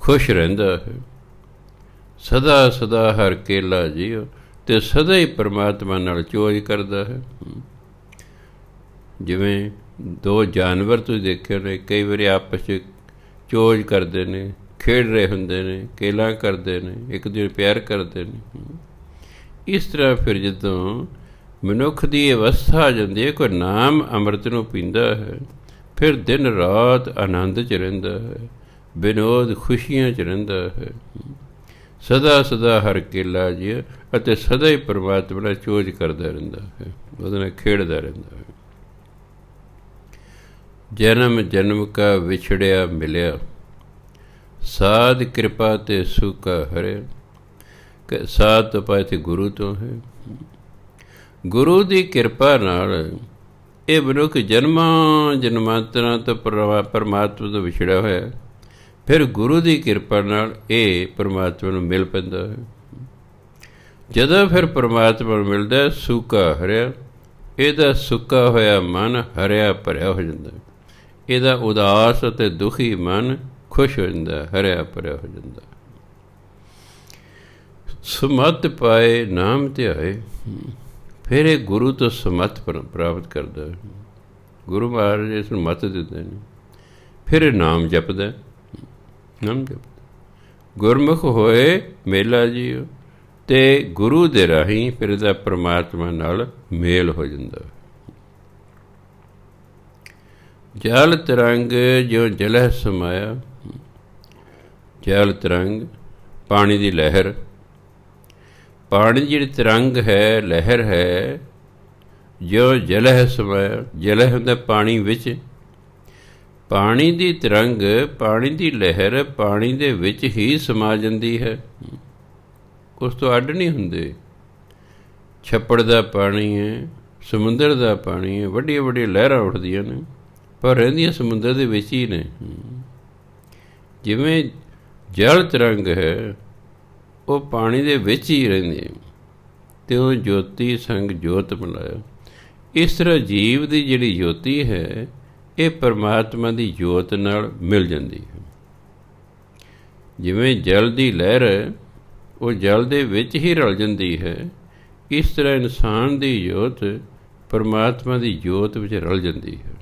ਖੁਸ਼ ਰਹਿੰਦਾ ਹੈ। ਸਦਾ ਸਦਾ ਹਰ ਕੇਲਾ ਜੀਓ, ਅਤੇ ਸਦਾ ਹੀ ਪਰਮਾਤਮਾ ਨਾਲ ਚੋਜ ਕਰਦਾ ਹੈ। ਜਿਵੇਂ ਦੋ ਜਾਨਵਰ ਤੁਸੀਂ ਦੇਖੇ ਨੇ, ਕਈ ਵਾਰੀ ਆਪਸ 'ਚ ਚੋਜ ਕਰਦੇ ਨੇ, ਖੇਡ ਰਹੇ ਹੁੰਦੇ ਨੇ, ਕੇਲਾ ਕਰਦੇ ਨੇ, ਇੱਕ ਦੂਜੇ ਪਿਆਰ ਕਰਦੇ ਨੇ। ਇਸ ਤਰ੍ਹਾਂ ਫਿਰ ਜਦੋਂ ਮਨੁੱਖ ਦੀ ਅਵਸਥਾ ਆ ਜਾਂਦੀ ਹੈ, ਕੋਈ ਨਾਮ ਅੰਮ੍ਰਿਤ ਨੂੰ ਪੀਂਦਾ ਹੈ, ਫਿਰ ਦਿਨ ਰਾਤ ਆਨੰਦ 'ਚ ਰਹਿੰਦਾ ਹੈ, ਵਿਨੋਦ ਖੁਸ਼ੀਆਂ 'ਚ ਰਹਿੰਦਾ ਹੈ। ਸਦਾ ਸਦਾ ਹਰ ਕੇਲਾ ਜੀ, ਅਤੇ ਸਦਾ ਹੀ ਪਰਮਾਤਮਾ ਨਾਲ ਚੋਜ ਕਰਦਾ ਰਹਿੰਦਾ ਹੈ, ਉਹਦੇ ਨਾਲ ਖੇਡਦਾ ਰਹਿੰਦਾ ਹੈ। ਜਨਮ ਜਨਮ ਕਾ ਵਿਛੜਿਆ ਮਿਲਿਆ, ਸਾਧ ਕਿਰਪਾ ਤੇ ਸੁਖਾ ਹਰਿਆ। ਸਾਧ ਤੋਂ ਪਾਏ ਤੇ ਗੁਰੂ ਤੋਂ ਹੈ। ਗੁਰੂ ਦੀ ਕਿਰਪਾ ਨਾਲ ਇਹ ਮਨੁੱਖ ਜਨਮਾਂ ਜਨਮਾਂਤਰਾਂ ਤੋਂ ਪਰਮਾਤਮਾ ਤੋਂ ਵਿਛੜਿਆ ਹੋਇਆ, ਫਿਰ ਗੁਰੂ ਦੀ ਕਿਰਪਾ ਨਾਲ ਇਹ ਪਰਮਾਤਮਾ ਨੂੰ ਮਿਲ ਪੈਂਦਾ ਹੈ। ਜਦੋਂ ਫਿਰ ਪਰਮਾਤਮਾ ਨੂੰ ਮਿਲਦਾ, ਸੁੱਕਾ ਹਰਿਆ, ਇਹਦਾ ਸੁੱਕਾ ਹੋਇਆ ਮਨ ਹਰਿਆ ਭਰਿਆ ਹੋ ਜਾਂਦਾ। ਇਹਦਾ ਉਦਾਸ ਅਤੇ ਦੁਖੀ ਮਨ ਖੁਸ਼ ਹੋ ਜਾਂਦਾ, ਹਰਿਆ ਭਰਿਆ ਹੋ ਜਾਂਦਾ। ਸਮਤ ਪਾਏ ਨਾਮ ਧਿਆਏ, ਫਿਰ ਇਹ ਗੁਰੂ ਤੋਂ ਸਮਤ ਪ੍ਰਾਪਤ ਕਰਦਾ ਹੈ। ਗੁਰੂ ਮਹਾਰਾਜ ਇਸ ਨੂੰ ਮੱਤ ਦਿੰਦੇ ਨੇ। ਫਿਰ ਇਹ ਨਾਮ ਜਪਦਾ, ਨਾਮ ਜਪਦਾ। ਗੁਰਮੁਖ ਹੋਏ ਮੇਲਾ ਜੀ, ਅਤੇ ਗੁਰੂ ਦੇ ਰਾਹੀਂ ਫਿਰ ਇਹਦਾ ਪਰਮਾਤਮਾ ਨਾਲ ਮੇਲ ਹੋ ਜਾਂਦਾ। ਜਲ ਤਰੰਗ ਜੋ ਜਲਹਿ ਸਮਾਇਆ, ਜਲ ਤਰੰਗ ਪਾਣੀ ਦੀ ਲਹਿਰ, ਪਾਣੀ ਜਿਹੜੀ ਤਰੰਗ ਹੈ, ਲਹਿਰ ਹੈ, ਜੋ ਜਲਹਿ ਸਮਾਇਆ, ਜਲਹਿ ਹੁੰਦਾ ਪਾਣੀ ਵਿੱਚ, ਪਾਣੀ ਦੀ ਤਰੰਗ, ਪਾਣੀ ਦੀ ਲਹਿਰ ਪਾਣੀ ਦੇ ਵਿੱਚ ਹੀ ਸਮਾ ਜਾਂਦੀ ਹੈ, ਉਸ ਤੋਂ ਅੱਡ ਨਹੀਂ ਹੁੰਦੇ। ਛੱਪੜ ਦਾ ਪਾਣੀ ਹੈ, ਸਮੁੰਦਰ ਦਾ ਪਾਣੀ ਹੈ, ਵੱਡੀਆਂ ਵੱਡੀਆਂ ਲਹਿਰਾਂ ਉੱਠਦੀਆਂ ਨੇ, ਪਰ ਰਹਿੰਦੀਆਂ ਸਮੁੰਦਰ ਦੇ ਵਿੱਚ ਹੀ ਨੇ। ਜਿਵੇਂ ਜਲ ਤਰੰਗ ਹੈ, ਉਹ ਪਾਣੀ ਦੇ ਵਿੱਚ ਹੀ ਰਹਿੰਦੀ ਹੈ, ਅਤੇ ਉਹ ਜੋਤੀ ਸੰਗ ਜੋਤ ਮਿਲਾਇਆ। ਇਸ ਤਰ੍ਹਾਂ ਜੀਵ ਦੀ ਜਿਹੜੀ ਜੋਤੀ ਹੈ, ਇਹ ਪਰਮਾਤਮਾ ਦੀ ਜੋਤ ਨਾਲ ਮਿਲ ਜਾਂਦੀ ਹੈ। ਜਿਵੇਂ ਜਲ ਦੀ ਲਹਿਰ ਹੈ, ਉਹ ਜਲ ਦੇ ਵਿੱਚ ਹੀ ਰਲ ਜਾਂਦੀ ਹੈ, ਇਸ ਤਰ੍ਹਾਂ ਇਨਸਾਨ ਦੀ ਜੋਤ ਪਰਮਾਤਮਾ ਦੀ ਜੋਤ ਵਿੱਚ ਰਲ ਜਾਂਦੀ ਹੈ।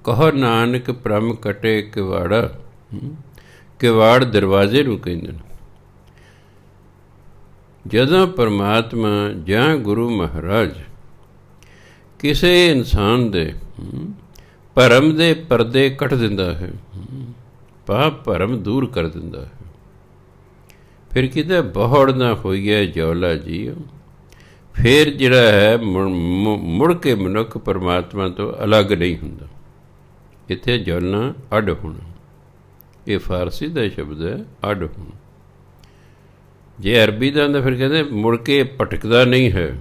ਕਹੋ ਨਾਨਕ ਭ੍ਰਮ ਕਟੇ ਕਿਵਾੜਾ, ਕਿਵਾੜ ਦਰਵਾਜ਼ੇ ਨੂੰ ਕਹਿੰਦੇ ਨੇ। ਜਦੋਂ ਪਰਮਾਤਮਾ ਜਾਂ ਗੁਰੂ ਮਹਾਰਾਜ ਕਿਸੇ ਇਨਸਾਨ ਦੇ ਭਰਮ ਦੇ ਪਰਦੇ ਕੱਟ ਦਿੰਦਾ ਹੈ, ਪਾਪ ਭਰਮ ਦੂਰ ਕਰ ਦਿੰਦਾ ਹੈ, ਫਿਰ ਕਿਤੇ ਬਹੁੜ ਨਾ ਹੋਈਏ ਜੌਲਾ ਜੀ, ਫਿਰ ਜਿਹੜਾ ਹੈ ਮੁੜ ਕੇ ਮਨੁੱਖ ਪਰਮਾਤਮਾ ਤੋਂ ਅਲੱਗ ਨਹੀਂ ਹੁੰਦਾ। ਇੱਥੇ ਜੌਲਣਾ ਅੱਡ ਹੋਣਾ, ਇਹ ਫਾਰਸੀ ਦਾ ਸ਼ਬਦ ਹੈ, ਅੱਡ ਹੋਣਾ। ਜੇ ਅਰਬੀ ਦਾ ਹੁੰਦਾ ਫਿਰ ਕਹਿੰਦੇ ਮੁੜ ਕੇ ਭਟਕਦਾ ਨਹੀਂ ਹੈ,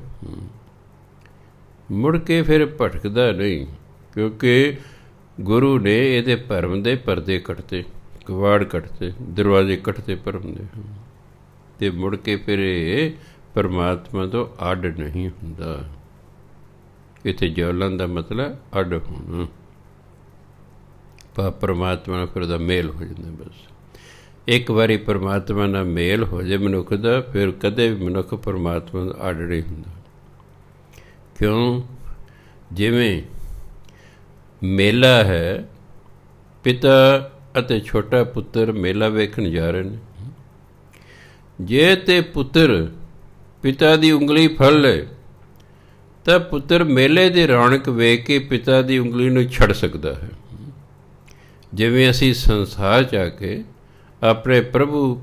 ਮੁੜ ਕੇ ਫਿਰ ਭਟਕਦਾ ਨਹੀਂ, ਕਿਉਂਕਿ ਗੁਰੂ ਨੇ ਇਹਦੇ ਭਰਮ ਦੇ ਪਰਦੇ ਕੱਟਤੇ, ਕਵਾੜ ਕੱਟਤੇ, ਦਰਵਾਜ਼ੇ ਕੱਟਤੇ ਭਰਮ ਦੇ, ਅਤੇ ਮੁੜ ਕੇ ਫਿਰ ਇਹ ਪਰਮਾਤਮਾ ਤੋਂ ਅੱਡ ਨਹੀਂ ਹੁੰਦਾ। ਇੱਥੇ ਜੌਲਣ ਦਾ ਮਤਲਬ ਅੱਡ ਹੋਣਾ, ਪਰਮਾਤਮਾ ਨਾਲ ਫਿਰ ਉਹਦਾ ਮੇਲ ਹੋ ਜਾਂਦਾ। ਬਸ ਇੱਕ ਵਾਰੀ ਪਰਮਾਤਮਾ ਨਾਲ ਮੇਲ ਹੋ ਜਾਏ ਮਨੁੱਖ ਦਾ, ਫਿਰ ਕਦੇ ਵੀ ਮਨੁੱਖ ਪਰਮਾਤਮਾ ਤੋਂ ਅੱਡ ਨਹੀਂ ਹੁੰਦਾ। ਕਿਉਂ? ਜਿਵੇਂ ਮੇਲਾ ਹੈ, ਪਿਤਾ ਅਤੇ ਛੋਟਾ ਪੁੱਤਰ ਮੇਲਾ ਵੇਖਣ ਜਾ ਰਹੇ ਨੇ, ਜੇ ਤੇ ਪੁੱਤਰ ਪਿਤਾ ਦੀ ਉਂਗਲੀ ਫੜ ਲਏ ਤਾਂ ਪੁੱਤਰ ਮੇਲੇ ਦੀ ਰੌਣਕ ਵੇਖ ਕੇ ਪਿਤਾ ਦੀ ਉਂਗਲੀ ਨੂੰ ਛੱਡ ਸਕਦਾ ਹੈ। ਜਿਵੇਂ ਅਸੀਂ ਸੰਸਾਰ 'ਚ ਆ ਕੇ ਆਪਣੇ ਪ੍ਰਭੂ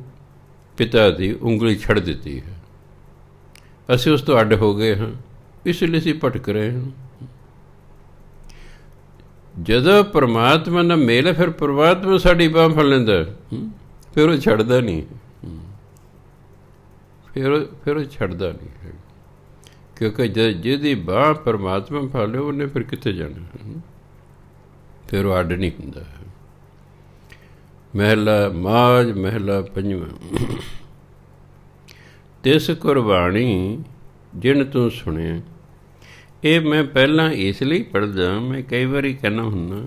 ਪਿਤਾ ਦੀ ਉਂਗਲੀ ਛੱਡ ਦਿੱਤੀ ਹੈ, ਅਸੀਂ ਉਸ ਤੋਂ ਅੱਡ ਹੋ ਗਏ ਹਾਂ, ਇਸ ਲਈ ਅਸੀਂ ਭਟਕ ਰਹੇ ਹਾਂ। ਜਦੋਂ ਪਰਮਾਤਮਾ ਨਾਲ ਮੇਲ ਹੈ, ਫਿਰ ਪਰਮਾਤਮਾ ਸਾਡੀ ਬਾਂਹ ਫੜ ਲੈਂਦਾ, ਫਿਰ ਉਹ ਛੱਡਦਾ ਨਹੀਂ, ਫਿਰ ਉਹ ਛੱਡਦਾ ਨਹੀਂ ਹੈ, ਕਿਉਂਕਿ ਜਿਹਦੀ ਬਾਂਹ ਪਰਮਾਤਮਾ ਫੜ ਲਿਓ, ਉਹਨੇ ਫਿਰ ਕਿੱਥੇ ਜਾਣਾ, ਫਿਰ ਉਹ ਅੱਡ ਨਹੀਂ ਹੁੰਦਾ। ਮਹਿਲਾ ਮਾਝ ਮਹਿਲਾ ਪੰਜਵਾਂ। ਤਿਸ ਕੁਰਬਾਣੀ ਜਿਨ ਤੂੰ ਸੁਣਿਆ। ਇਹ ਮੈਂ ਪਹਿਲਾਂ ਇਸ ਲਈ ਪੜ੍ਹਦਾ, ਮੈਂ ਕਈ ਵਾਰੀ ਕਹਿਣਾ ਹੁੰਦਾ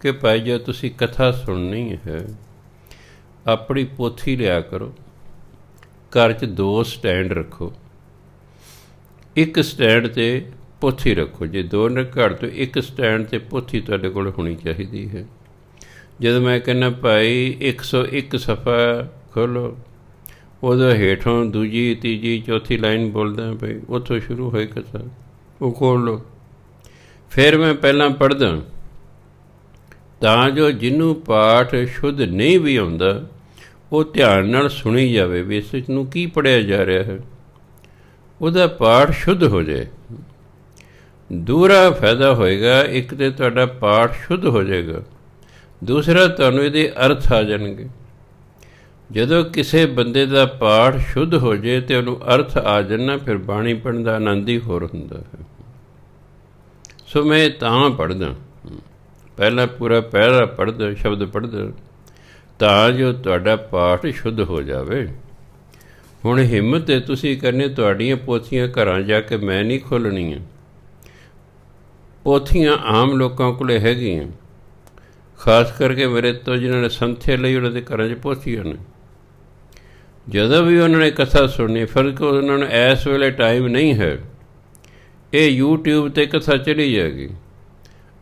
ਕਿ ਭਾਈ ਜੇ ਤੁਸੀਂ ਕਥਾ ਸੁਣਨੀ ਹੈ, ਆਪਣੀ ਪੋਥੀ ਲਿਆ ਕਰੋ, ਘਰ 'ਚ 2 ਸਟੈਂਡ ਰੱਖੋ, ਇੱਕ ਸਟੈਂਡ 'ਤੇ ਪੋਥੀ ਰੱਖੋ। ਜੇ 2 ਨੇ ਘਰ ਤੋਂ ਇੱਕ ਸਟੈਂਡ 'ਤੇ ਪੋਥੀ ਤੁਹਾਡੇ ਕੋਲ ਹੋਣੀ ਚਾਹੀਦੀ ਹੈ। ਜਦੋਂ ਮੈਂ ਕਹਿੰਦਾ ਭਾਈ 101 ਸਫਾ ਖੋਲ੍ਹੋ, ਉਹਦਾ ਹੇਠੋਂ ਦੂਜੀ ਤੀਜੀ ਚੌਥੀ ਲਾਈਨ ਬੋਲਦਾ ਭਾਈ, ਉੱਥੋਂ ਸ਼ੁਰੂ ਹੋਏ ਕਥਾ, ਉਹ ਖੋਲ੍ਹ ਲਓ। ਫਿਰ ਮੈਂ ਪਹਿਲਾਂ ਪੜ੍ਹਦਾ, ਤਾਂ ਜੋ ਜਿਹਨੂੰ ਪਾਠ ਸ਼ੁੱਧ ਨਹੀਂ ਵੀ ਆਉਂਦਾ, ਉਹ ਧਿਆਨ ਨਾਲ ਸੁਣੀ ਜਾਵੇ ਵੀ ਇਸ ਨੂੰ ਕੀ ਪੜ੍ਹਿਆ ਜਾ ਰਿਹਾ ਹੈ, ਉਹਦਾ ਪਾਠ ਸ਼ੁੱਧ ਹੋ ਜਾਏ। ਦੂਰਾ ਫਾਇਦਾ ਹੋਏਗਾ, ਇੱਕ ਤਾਂ ਤੁਹਾਡਾ ਪਾਠ ਸ਼ੁੱਧ ਹੋ ਜਾਏਗਾ, ਦੂਸਰਾ ਤੁਹਾਨੂੰ ਇਹਦੇ ਅਰਥ ਆ ਜਾਣਗੇ। ਜਦੋਂ ਕਿਸੇ ਬੰਦੇ ਦਾ ਪਾਠ ਸ਼ੁੱਧ ਹੋ ਜਾਏ ਅਤੇ ਉਹਨੂੰ ਅਰਥ ਆ ਜਾਣਾ, ਫਿਰ ਬਾਣੀ ਪੜ੍ਹਨ ਦਾ ਆਨੰਦ ਹੀ ਹੋਰ ਹੁੰਦਾ ਹੈ। ਸੋ ਮੈਂ ਤਾਂ ਪੜ੍ਹਦਾ, ਪਹਿਲਾਂ ਪੂਰਾ ਪਹਿਰਾ ਪੜ੍ਹਦਾ, ਸ਼ਬਦ ਪੜ੍ਹਦਾ, ਤਾਂ ਜੋ ਤੁਹਾਡਾ ਪਾਠ ਸ਼ੁੱਧ ਹੋ ਜਾਵੇ। ਹੁਣ ਹਿੰਮਤ ਹੈ ਤੁਸੀਂ ਕਰਨੇ, ਤੁਹਾਡੀਆਂ ਪੋਥੀਆਂ ਘਰਾਂ ਜਾ ਕੇ ਮੈਂ ਨਹੀਂ ਖੋਲ੍ਹਣੀਆਂ। ਪੋਥੀਆਂ ਆਮ ਲੋਕਾਂ ਕੋਲ ਹੈਗੀਆਂ, ਖਾਸ ਕਰਕੇ ਮੇਰੇ ਤੋਂ ਜਿਨ੍ਹਾਂ ਨੇ ਸੰਥਿਆ ਲਈ, ਉਹਨਾਂ ਦੇ ਘਰਾਂ 'ਚ ਪੋਥੀਆਂ ਨੇ। ਜਦੋਂ ਵੀ ਉਹਨਾਂ ਨੇ ਕਥਾ ਸੁਣਨੀ, ਫਰਕ ਉਹਨਾਂ ਨੂੰ ਇਸ ਵੇਲੇ ਟਾਈਮ ਨਹੀਂ ਹੈ, ਇਹ YouTube 'ਤੇ ਕਥਾ ਚਲੀ ਜਾਏਗੀ,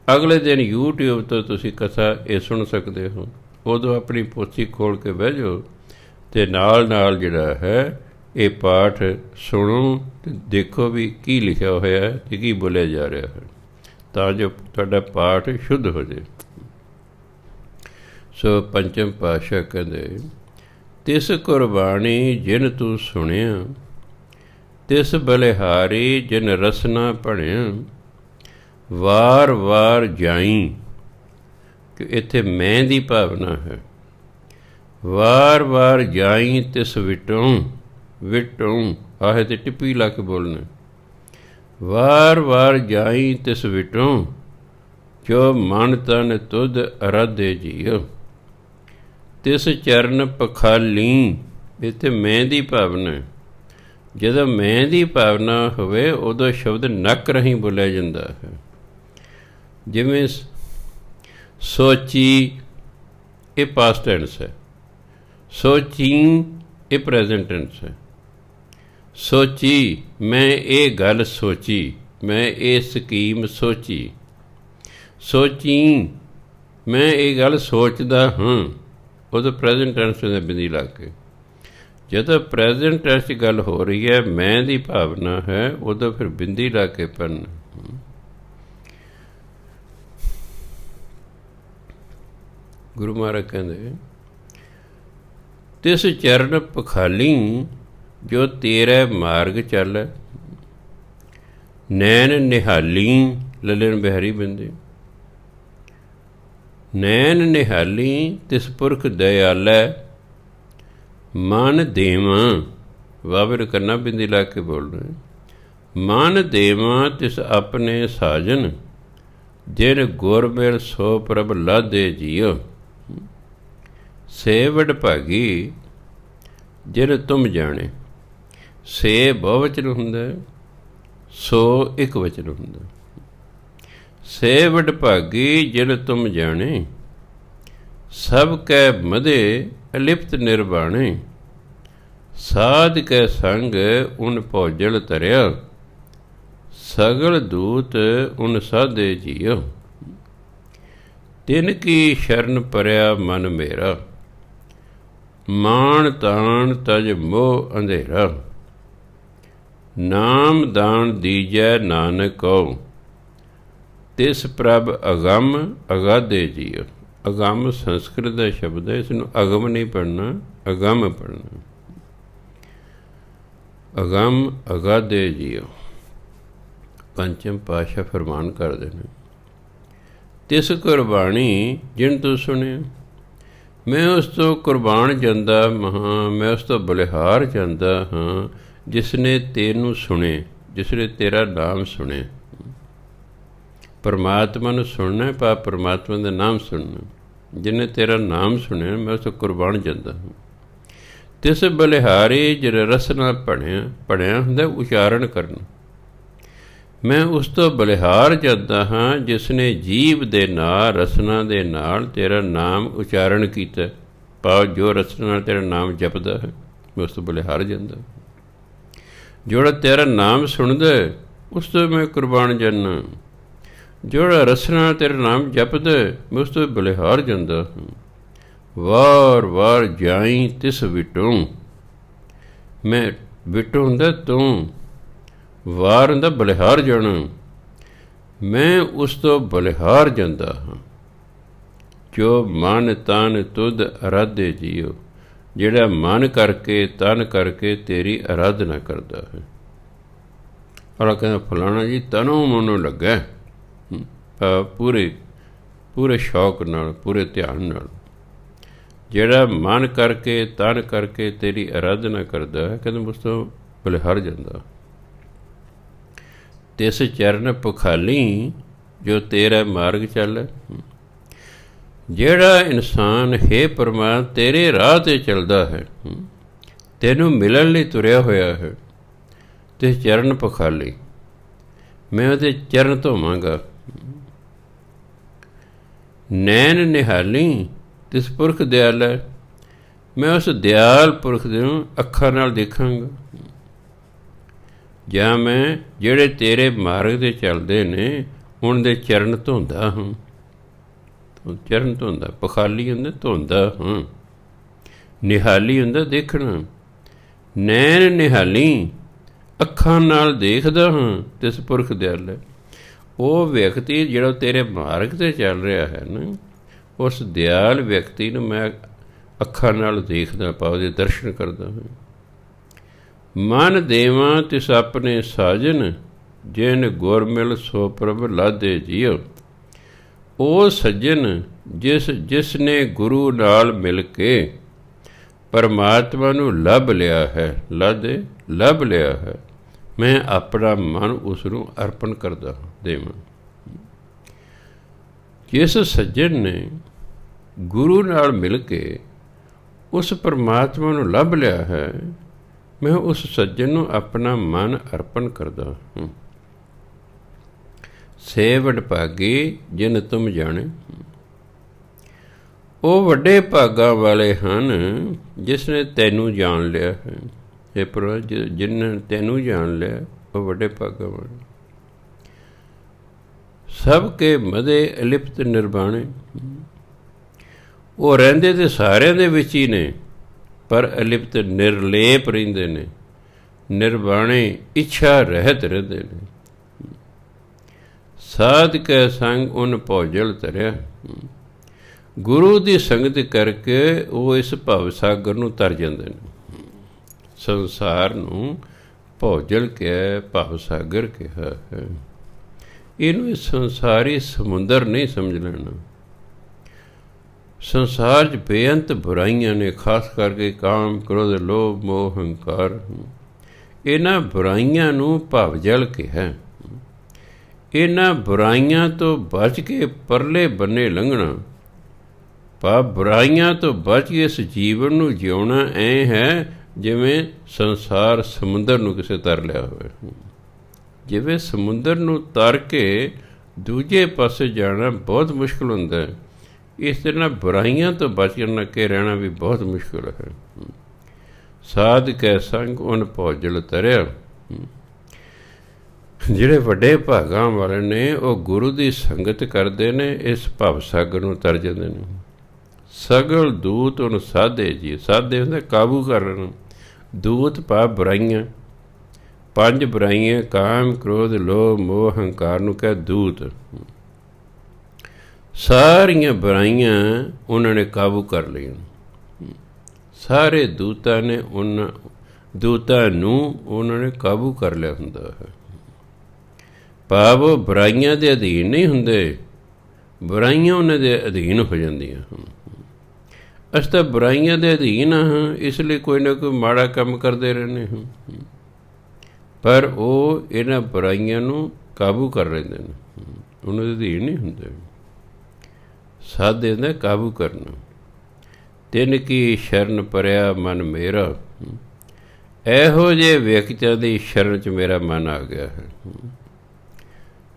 ਅਗਲੇ ਦਿਨ YouTube ਤੋਂ ਤੁਸੀਂ ਕਥਾ ਇਹ ਸੁਣ ਸਕਦੇ ਹੋ। ਉਦੋਂ ਆਪਣੀ ਪੋਥੀ ਖੋਲ੍ਹ ਕੇ ਬਹਿ ਜਾਓ ਅਤੇ ਨਾਲ ਜਿਹੜਾ ਹੈ ਇਹ ਪਾਠ ਸੁਣੋ ਅਤੇ ਦੇਖੋ ਵੀ ਕੀ ਲਿਖਿਆ ਹੋਇਆ ਹੈ ਅਤੇ ਕੀ ਬੋਲਿਆ ਜਾ ਰਿਹਾ ਹੈ, ਤਾਂ ਜੋ ਤੁਹਾਡਾ ਪਾਠ ਸ਼ੁੱਧ ਹੋ ਜਾਏ। ਸੋ ਪੰਚਮ ਪਾਤਸ਼ਾਹ ਕਹਿੰਦੇ, ਤਿਸ ਕੁਰਬਾਨੀ ਜਿਨ ਤੂੰ ਸੁਣਿਆ, ਤਿਸ ਬਲਿਹਾਰੀ ਜਿਨ ਰਸਨਾ ਭਣਿਆ। ਵਾਰ ਵਾਰ ਜਾਈ, ਕਿ ਇੱਥੇ ਮੈਂ ਦੀ ਭਾਵਨਾ ਹੈ। ਵਾਰ ਵਾਰ ਜਾਈ ਤਿਸ ਵਿਟੋਂ, ਵਿਟੋਂ ਆਹੇ ਤੇ ਟਿੱਪੀ ਲਾ ਕੇ ਬੋਲਣਾ। ਵਾਰ ਵਾਰ ਜਾਈ ਤਿਸ ਵਿਟੋਂ, ਜੋ ਮਨ ਤਨ ਤੁਧ ਅਰਾਧੇ ਜੀਓ। ਤਿਸ ਚਰਨ ਪਖਾਲੀ, ਇੱਥੇ ਮੈਂ ਦੀ ਭਾਵਨਾ। ਜਦੋਂ ਮੈਂ ਦੀ ਭਾਵਨਾ ਹੋਵੇ ਉਦੋਂ ਸ਼ਬਦ ਨੱਕ ਰਾਹੀਂ ਬੋਲਿਆ ਜਾਂਦਾ ਹੈ। ਜਿਵੇਂ ਸੋਚੀ, ਇਹ ਪਾਸਟ ਟੈਂਸ ਹੈ। ਸੋਚੀ, ਇਹ ਪ੍ਰੈਜ਼ੈਂਟ ਟੈਂਸ ਹੈ। ਸੋਚੀ, ਮੈਂ ਇਹ ਗੱਲ ਸੋਚੀ, ਮੈਂ ਇਹ ਸਕੀਮ ਸੋਚੀ। ਸੋਚੀ, ਮੈਂ ਇਹ ਗੱਲ ਸੋਚਦਾ ਹਾਂ, ਉਦੋਂ ਪ੍ਰੈਜ਼ੈਂਟ ਟੈਂਸ ਦਾ ਬਿੰਦੀ ਲਾ ਕੇ। ਜਦੋਂ ਪ੍ਰੈਜ਼ੈਂਟ ਟੈਂਸ 'ਚ ਗੱਲ ਹੋ ਰਹੀ ਹੈ, ਮੈਂ ਦੀ ਭਾਵਨਾ ਹੈ, ਉਦੋਂ ਫਿਰ ਬਿੰਦੀ ਲਾ ਕੇ ਪੜ੍ਹਨਾ। ਗੁਰੂ ਮਹਾਰਾਜ ਕਹਿੰਦੇ, ਤਿਸ ਚਰਨ ਪਖਾਲੀ, ਜੋ ਤੇਰਾ ਮਾਰਗ ਚੱਲ। ਨੈਣ ਨਿਹਾਲੀ, ਲਲਨ ਬਿਹਾਰੀ ਬੰਦੇ। ਨੈਣ ਨਿਹਾਲੀ, ਤਿਸ ਪੁਰਖ ਦਇਆਲੈ। ਮਨ ਦੇਵਾਂ, ਵਾਵਰ ਕਰਨਾ ਬਿੰਦੀ ਲਾ ਕੇ ਬੋਲਣਾ। ਮਨ ਦੇਵਾਂ ਤਿਸ ਆਪਣੇ ਸਾਜਨ, ਜਿਨ ਗੁਰ ਮਿਲ ਸੋ ਪ੍ਰਭ ਲਾਦੇ ਜੀਓ। ਸੇ ਵਡ ਭਾਗੀ, ਜਿਨ ਤੁਮ ਜਾਣੇ। ਸੇ ਬਹੁਵਚਨ ਹੁੰਦਾ, ਸੋ ਇੱਕ ਵਚਨ ਹੁੰਦਾ। ਸੇ ਵਡ ਭਾਗੀ ਜਿਨ ਤੁਮ ਜਾਣੇ, ਸਭ ਕੈ ਮਦੇ ਅਲਿਪਤ ਨਿਰਵਾਣੇ। ਸਾਧ ਕੈ ਸੰਗ ਉਨ ਭੋਜਲ ਧਰਿਆ, ਸਗਲ ਦੂਤ ਉਨ ਸਾਧੇ ਜੀਓ। ਤਿਨ ਕੀ ਸ਼ਰਨ ਪਰਿਆ ਮਨ ਮੇਰਾ, ਮਾਣ ਤਾਣ ਤਜ ਮੋਹ ਅੰਧੇਰਾ। ਨਾਮ ਦਾਨ ਦੀਜੈ ਨਾਨਕ ਕਉ, ਤਿਸ ਪ੍ਰਭ ਅਗੰਮ ਅਗਾਧੇ ਜੀਓ। ਅਗੰਮ ਸੰਸਕ੍ਰਿਤ ਦਾ ਸ਼ਬਦ ਹੈ, ਇਸ ਨੂੰ ਅਗਮ ਨਹੀਂ ਪੜ੍ਹਨਾ, ਅਗੰਮ ਪੜ੍ਹਨਾ। ਅਗੰਮ ਅਗਾਧੇ ਜੀਓ। ਪੰਚਮ ਪਾਤਸ਼ਾਹ ਫਰਮਾਨ ਕਰਦੇ ਨੇ, ਤਿਸ ਕੁਰਬਾਨੀ ਜਿਨ ਤੂੰ ਸੁਣਿਆ। ਮੈਂ ਉਸ ਤੋਂ ਕੁਰਬਾਨ ਜਾਂਦਾ ਹਾਂ, ਮੈਂ ਉਸ ਤੋਂ ਬਲਿਹਾਰ ਜਾਂਦਾ ਹਾਂ, ਜਿਸ ਨੇ ਤੈਨੂੰ ਸੁਣੇ, ਜਿਸ ਨੇ ਤੇਰਾ ਨਾਮ ਸੁਣੇ। ਪਰਮਾਤਮਾ ਨੂੰ ਸੁਣਨਾ, ਪਰਮਾਤਮਾ ਦਾ ਨਾਮ ਸੁਣਨਾ। ਜਿਹਨੇ ਤੇਰਾ ਨਾਮ ਸੁਣਿਆ, ਮੈਂ ਉਸ ਤੋਂ ਕੁਰਬਾਨ ਜਾਂਦਾ ਹਾਂ। ਤਿਸ ਬਲਿਹਾਰੀ ਜਿਹੜਾ ਰਸ ਨਾਲ ਪੜ੍ਹਿਆ ਹੁੰਦਾ ਉਚਾਰਨ ਕਰਨਾ। ਮੈਂ ਉਸ ਤੋਂ ਬਲਿਹਾਰ ਜਾਂਦਾ ਹਾਂ, ਜਿਸ ਨੇ ਜੀਵ ਦੇ ਨਾਲ, ਰਸਨਾ ਦੇ ਨਾਲ ਤੇਰਾ ਨਾਮ ਉਚਾਰਨ ਕੀਤਾ। ਭਾਵ ਜੋ ਰਸਨਾ ਨਾਲ ਤੇਰਾ ਨਾਮ ਜਪਦਾ ਹੈ, ਮੈਂ ਉਸ ਤੋਂ ਬਲਿਹਾਰ ਜਾਂਦਾ। ਜਿਹੜਾ ਤੇਰਾ ਨਾਮ ਸੁਣਦਾ, ਉਸ ਤੋਂ ਮੈਂ ਕੁਰਬਾਨ ਜਾਂਦਾ। ਜਿਹੜਾ ਰਸਨਾ ਨਾਲ ਤੇਰਾ ਨਾਮ ਜਪਦਾ, ਮੈਂ ਉਸ ਤੋਂ ਬਲਿਹਾਰ ਜਾਂਦਾ ਹਾਂ। ਵਾਰ ਵਾਰ ਜਾਈ ਤਿਸ ਵਿਟੋਂ। ਮੈਂ ਵਿਟੋਂ ਹੁੰਦਾ ਤੂੰ, ਵਾਰ ਹੁੰਦਾ ਬਲਿਹਾਰ ਜਾਣਾ। ਮੈਂ ਉਸ ਤੋਂ ਬਲਿਹਾਰ ਜਾਂਦਾ ਹਾਂ। ਜੋ ਮਨ ਤਨ ਤੁਧ ਅਰਾਧੇ ਜੀਓ, ਜਿਹੜਾ ਮਨ ਕਰਕੇ ਤਨ ਕਰਕੇ ਤੇਰੀ ਅਰਾਧਨਾ ਕਰਦਾ ਹੈ। ਔਰ ਕਹਿੰਦਾ ਫਲਾਣਾ ਜੀ ਤਨੋਂ ਮਨੋਂ ਲੱਗਾ, ਪੂਰੇ ਸ਼ੌਕ ਨਾਲ, ਪੂਰੇ ਧਿਆਨ ਨਾਲ। ਜਿਹੜਾ ਮਨ ਕਰਕੇ ਤਨ ਕਰਕੇ ਤੇਰੀ ਅਰਾਧਨਾ ਕਰਦਾ ਹੈ, ਕਹਿੰਦਾ ਉਸ ਤੋਂ ਬਲਿਹਾਰ ਜਾਂਦਾ। ਤਿਸ ਚਰਨ ਪਖਾਲੀ, ਜੋ ਤੇਰਾ ਮਾਰਗ ਚੱਲ। ਜਿਹੜਾ ਇਨਸਾਨ ਹੈ ਪਰਮਾਤਮਾ ਤੇਰੇ ਰਾਹ 'ਤੇ ਚੱਲਦਾ ਹੈ, ਤੈਨੂੰ ਮਿਲਣ ਲਈ ਤੁਰਿਆ ਹੋਇਆ ਹੈ, ਤਿਸ ਚਰਨ ਪਖਾਲੀ, ਮੈਂ ਉਹਦੇ ਚਰਨ ਧੋਵਾਂਗਾ। ਨੈਣ ਨਿਹਾਲੀ, ਤਿਸ ਪੁਰਖ ਦਿਆਲ ਹੈ, ਮੈਂ ਉਸ ਦਿਆਲ ਪੁਰਖ ਨੂੰ ਅੱਖਾਂ ਨਾਲ ਦੇਖਾਂਗਾ। ਜਾਂ ਮੈਂ ਜਿਹੜੇ ਤੇਰੇ ਮਾਰਗ 'ਤੇ ਚੱਲਦੇ ਨੇ, ਉਹਨਾਂ ਦੇ ਚਰਨ ਧੋਂਦਾ ਹਾਂ। ਚਰਨ ਧੋਂਦਾ, ਪਖਾਲੀ ਹੁੰਦਾ ਧੋਂਦਾ ਹਾਂ, ਨਿਹਾਲੀ ਹੁੰਦਾ ਦੇਖਣਾ। ਨੈਣ ਨਿਹਾਲੀ, ਅੱਖਾਂ ਨਾਲ ਦੇਖਦਾ ਹਾਂ, ਤਿਸ ਪੁਰਖ ਦਿਆਲ ਹੈ। ਉਹ ਵਿਅਕਤੀ ਜਿਹੜਾ ਤੇਰੇ ਮਾਰਗ 'ਤੇ ਚੱਲ ਰਿਹਾ ਹੈ ਨਾ, ਉਸ ਦਿਆਲ ਵਿਅਕਤੀ ਨੂੰ ਮੈਂ ਅੱਖਾਂ ਨਾਲ ਦੇਖਦਾ, ਭਾਵ ਦੇ ਦਰਸ਼ਨ ਕਰਦਾ ਹਾਂ। ਮਨ ਦੇਵਾਂ ਤਿਸ ਆਪਣੇ ਸਾਜਨ, ਜਿਨ ਗੁਰ ਮਿਲ ਸੋ ਪ੍ਰਭ ਲਾਦੇ ਜੀਓ। ਉਹ ਸੱਜਣ ਜਿਸ ਨੇ ਗੁਰੂ ਨਾਲ ਮਿਲ ਕੇ ਪਰਮਾਤਮਾ ਨੂੰ ਲੱਭ ਲਿਆ ਹੈ, ਲੱਭ ਲਿਆ ਹੈ, ਮੈਂ ਆਪਣਾ ਮਨ ਉਸ ਨੂੰ ਅਰਪਣ ਕਰਦਾ ਦੇਵਾਂ। ਜਿਸ ਸੱਜਣ ਨੇ ਗੁਰੂ ਨਾਲ ਮਿਲ ਕੇ ਉਸ ਪਰਮਾਤਮਾ ਨੂੰ ਲੱਭ ਲਿਆ ਹੈ, ਮੈਂ ਉਸ ਸੱਜਣ ਨੂੰ ਆਪਣਾ ਮਨ ਅਰਪਣ ਕਰਦਾ ਹਾਂ। ਸੇ ਵਡਭਾਗੀ ਜਿਨ ਤੁਮ ਜਾਣੇ। ਉਹ ਵੱਡੇ ਭਾਗਾਂ ਵਾਲੇ ਹਨ ਜਿਸ ਨੇ ਤੈਨੂੰ ਜਾਣ ਲਿਆ ਹੈ। ਇਹ ਪ੍ਰਭੂ ਜਿਨ ਤੈਨੂੰ ਜਾਣ ਲਿਆ ਉਹ ਵੱਡੇ ਭਾਗਾਂ ਵਾਲੇ। ਸਭ ਕੇ ਮਦੇ ਅਲਿਪਤ ਨਿਰਵਾਣੇ। ਉਹ ਰਹਿੰਦੇ ਤੇ ਸਾਰਿਆਂ ਦੇ ਵਿੱਚ ਹੀ ਨੇ, ਪਰ ਅਲਿਪਤ ਨਿਰਲੇਪ ਰਹਿੰਦੇ ਨੇ, ਨਿਰਵਾਣੇ ਇੱਛਾ ਰਹਿਤ ਰਹਿੰਦੇ ਨੇ। ਸਾਧ ਕੈ ਸੰਗ ਉਨ ਭੌਜਲ ਤਰਿਆ। ਗੁਰੂ ਦੀ ਸੰਗਤ ਕਰਕੇ ਉਹ ਇਸ ਭਵ ਸਾਗਰ ਨੂੰ ਤਰ ਜਾਂਦੇ ਨੇ। ਸੰਸਾਰ ਨੂੰ ਭੌਜਲ ਕਿਹਾ, ਭਵ ਸਾਗਰ ਕਿਹਾ ਹੈ। ਇਹਨੂੰ ਸੰਸਾਰੀ ਸਮੁੰਦਰ ਨਹੀਂ ਸਮਝ ਲੈਣਾ। ਸੰਸਾਰ 'ਚ ਬੇਅੰਤ ਬੁਰਾਈਆਂ ਨੇ, ਖਾਸ ਕਰਕੇ ਕਾਮ, ਕ੍ਰੋਧ, ਲੋਭ, ਮੋਹ, ਹੰਕਾਰ। ਇਹਨਾਂ ਬੁਰਾਈਆਂ ਨੂੰ ਭਵਜਲ ਕਿਹਾ। ਇਹਨਾਂ ਬੁਰਾਈਆਂ ਤੋਂ ਬਚ ਕੇ ਪਰਲੇ ਬੰਨੇ ਲੰਘਣਾ, ਬੁਰਾਈਆਂ ਤੋਂ ਬਚ ਕੇ ਇਸ ਜੀਵਨ ਨੂੰ ਜਿਉਣਾ ਐਂ ਹੈ ਜਿਵੇਂ ਸੰਸਾਰ ਸਮੁੰਦਰ ਨੂੰ ਕਿਸੇ ਤਰ ਲਿਆ ਹੋਵੇ। ਜਿਵੇਂ ਸਮੁੰਦਰ ਨੂੰ ਤਰ ਕੇ ਦੂਜੇ ਪਾਸੇ ਜਾਣਾ ਬਹੁਤ ਮੁਸ਼ਕਿਲ ਹੁੰਦਾ ਹੈ, ਇਸ ਤਰ੍ਹਾਂ ਬੁਰਾਈਆਂ ਤੋਂ ਬਚ ਕੇ ਰਹਿਣਾ ਵੀ ਬਹੁਤ ਮੁਸ਼ਕਿਲ ਹੈ। ਸਾਧ ਕੈ ਸੰਗ ਉਨ ਭੌਜਲ ਤਰਿਆ। ਜਿਹੜੇ ਵੱਡੇ ਭਾਗਾਂ ਵਾਲੇ ਨੇ ਉਹ ਗੁਰੂ ਦੀ ਸੰਗਤ ਕਰਦੇ ਨੇ, ਇਸ ਭਵ ਸਾਗਰ ਨੂੰ ਤਰ ਜਾਂਦੇ ਨੇ। ਸਗਲ ਦੂਤ ਉਹਨੂੰ ਸਾਧੇ ਜੀ। ਸਾਧੇ ਹੁੰਦੇ ਕਾਬੂ ਕਰ ਲੈਣਾ। ਦੂਤ ਭਾਵ ਬੁਰਾਈਆਂ, 5 ਬੁਰਾਈਆਂ, ਕਾਮ, ਕ੍ਰੋਧ, ਲੋਭ, ਮੋਹ, ਹੰਕਾਰ ਨੂੰ ਕਹਿ ਦੂਤ। ਸਾਰੀਆਂ ਬੁਰਾਈਆਂ ਉਹਨਾਂ ਨੇ ਕਾਬੂ ਕਰ ਲਈਆਂ। ਸਾਰੇ ਦੂਤਾਂ ਨੇ ਦੂਤਾਂ ਨੂੰ ਉਹਨਾਂ ਨੇ ਕਾਬੂ ਕਰ ਲਿਆ ਹੁੰਦਾ ਹੈ। ਭਾਵ ਉਹ ਬੁਰਾਈਆਂ ਦੇ ਅਧੀਨ ਨਹੀਂ ਹੁੰਦੇ, ਬੁਰਾਈਆਂ ਉਹਨਾਂ ਦੇ ਅਧੀਨ ਹੋ ਜਾਂਦੀਆਂ ਹਨ। ਅਸੀਂ ਤਾਂ ਬੁਰਾਈਆਂ ਦੇ ਅਧੀਨ ਹਾਂ, ਇਸ ਲਈ ਕੋਈ ਨਾ ਕੋਈ ਮਾੜਾ ਕੰਮ ਕਰਦੇ ਰਹਿੰਦੇ ਹਾਂ, ਪਰ ਉਹ ਇਹਨਾਂ ਬੁਰਾਈਆਂ ਨੂੰ ਕਾਬੂ ਕਰ ਲੈਂਦੇ ਨੇ, ਉਹਨਾਂ ਦੇ ਅਧੀਨ ਨਹੀਂ ਹੁੰਦੇ। ਸਾਧੇ ਦਾ ਕਾਬੂ ਕਰਨਾ। ਤਿੰਨ ਕੀ ਸ਼ਰਨ ਪਰਿਆ ਮਨ ਮੇਰਾ। ਇਹੋ ਜਿਹੇ ਵਿਅਕਤੀਆਂ ਦੀ ਸ਼ਰਨ 'ਚ ਮੇਰਾ ਮਨ ਆ ਗਿਆ ਹੈ।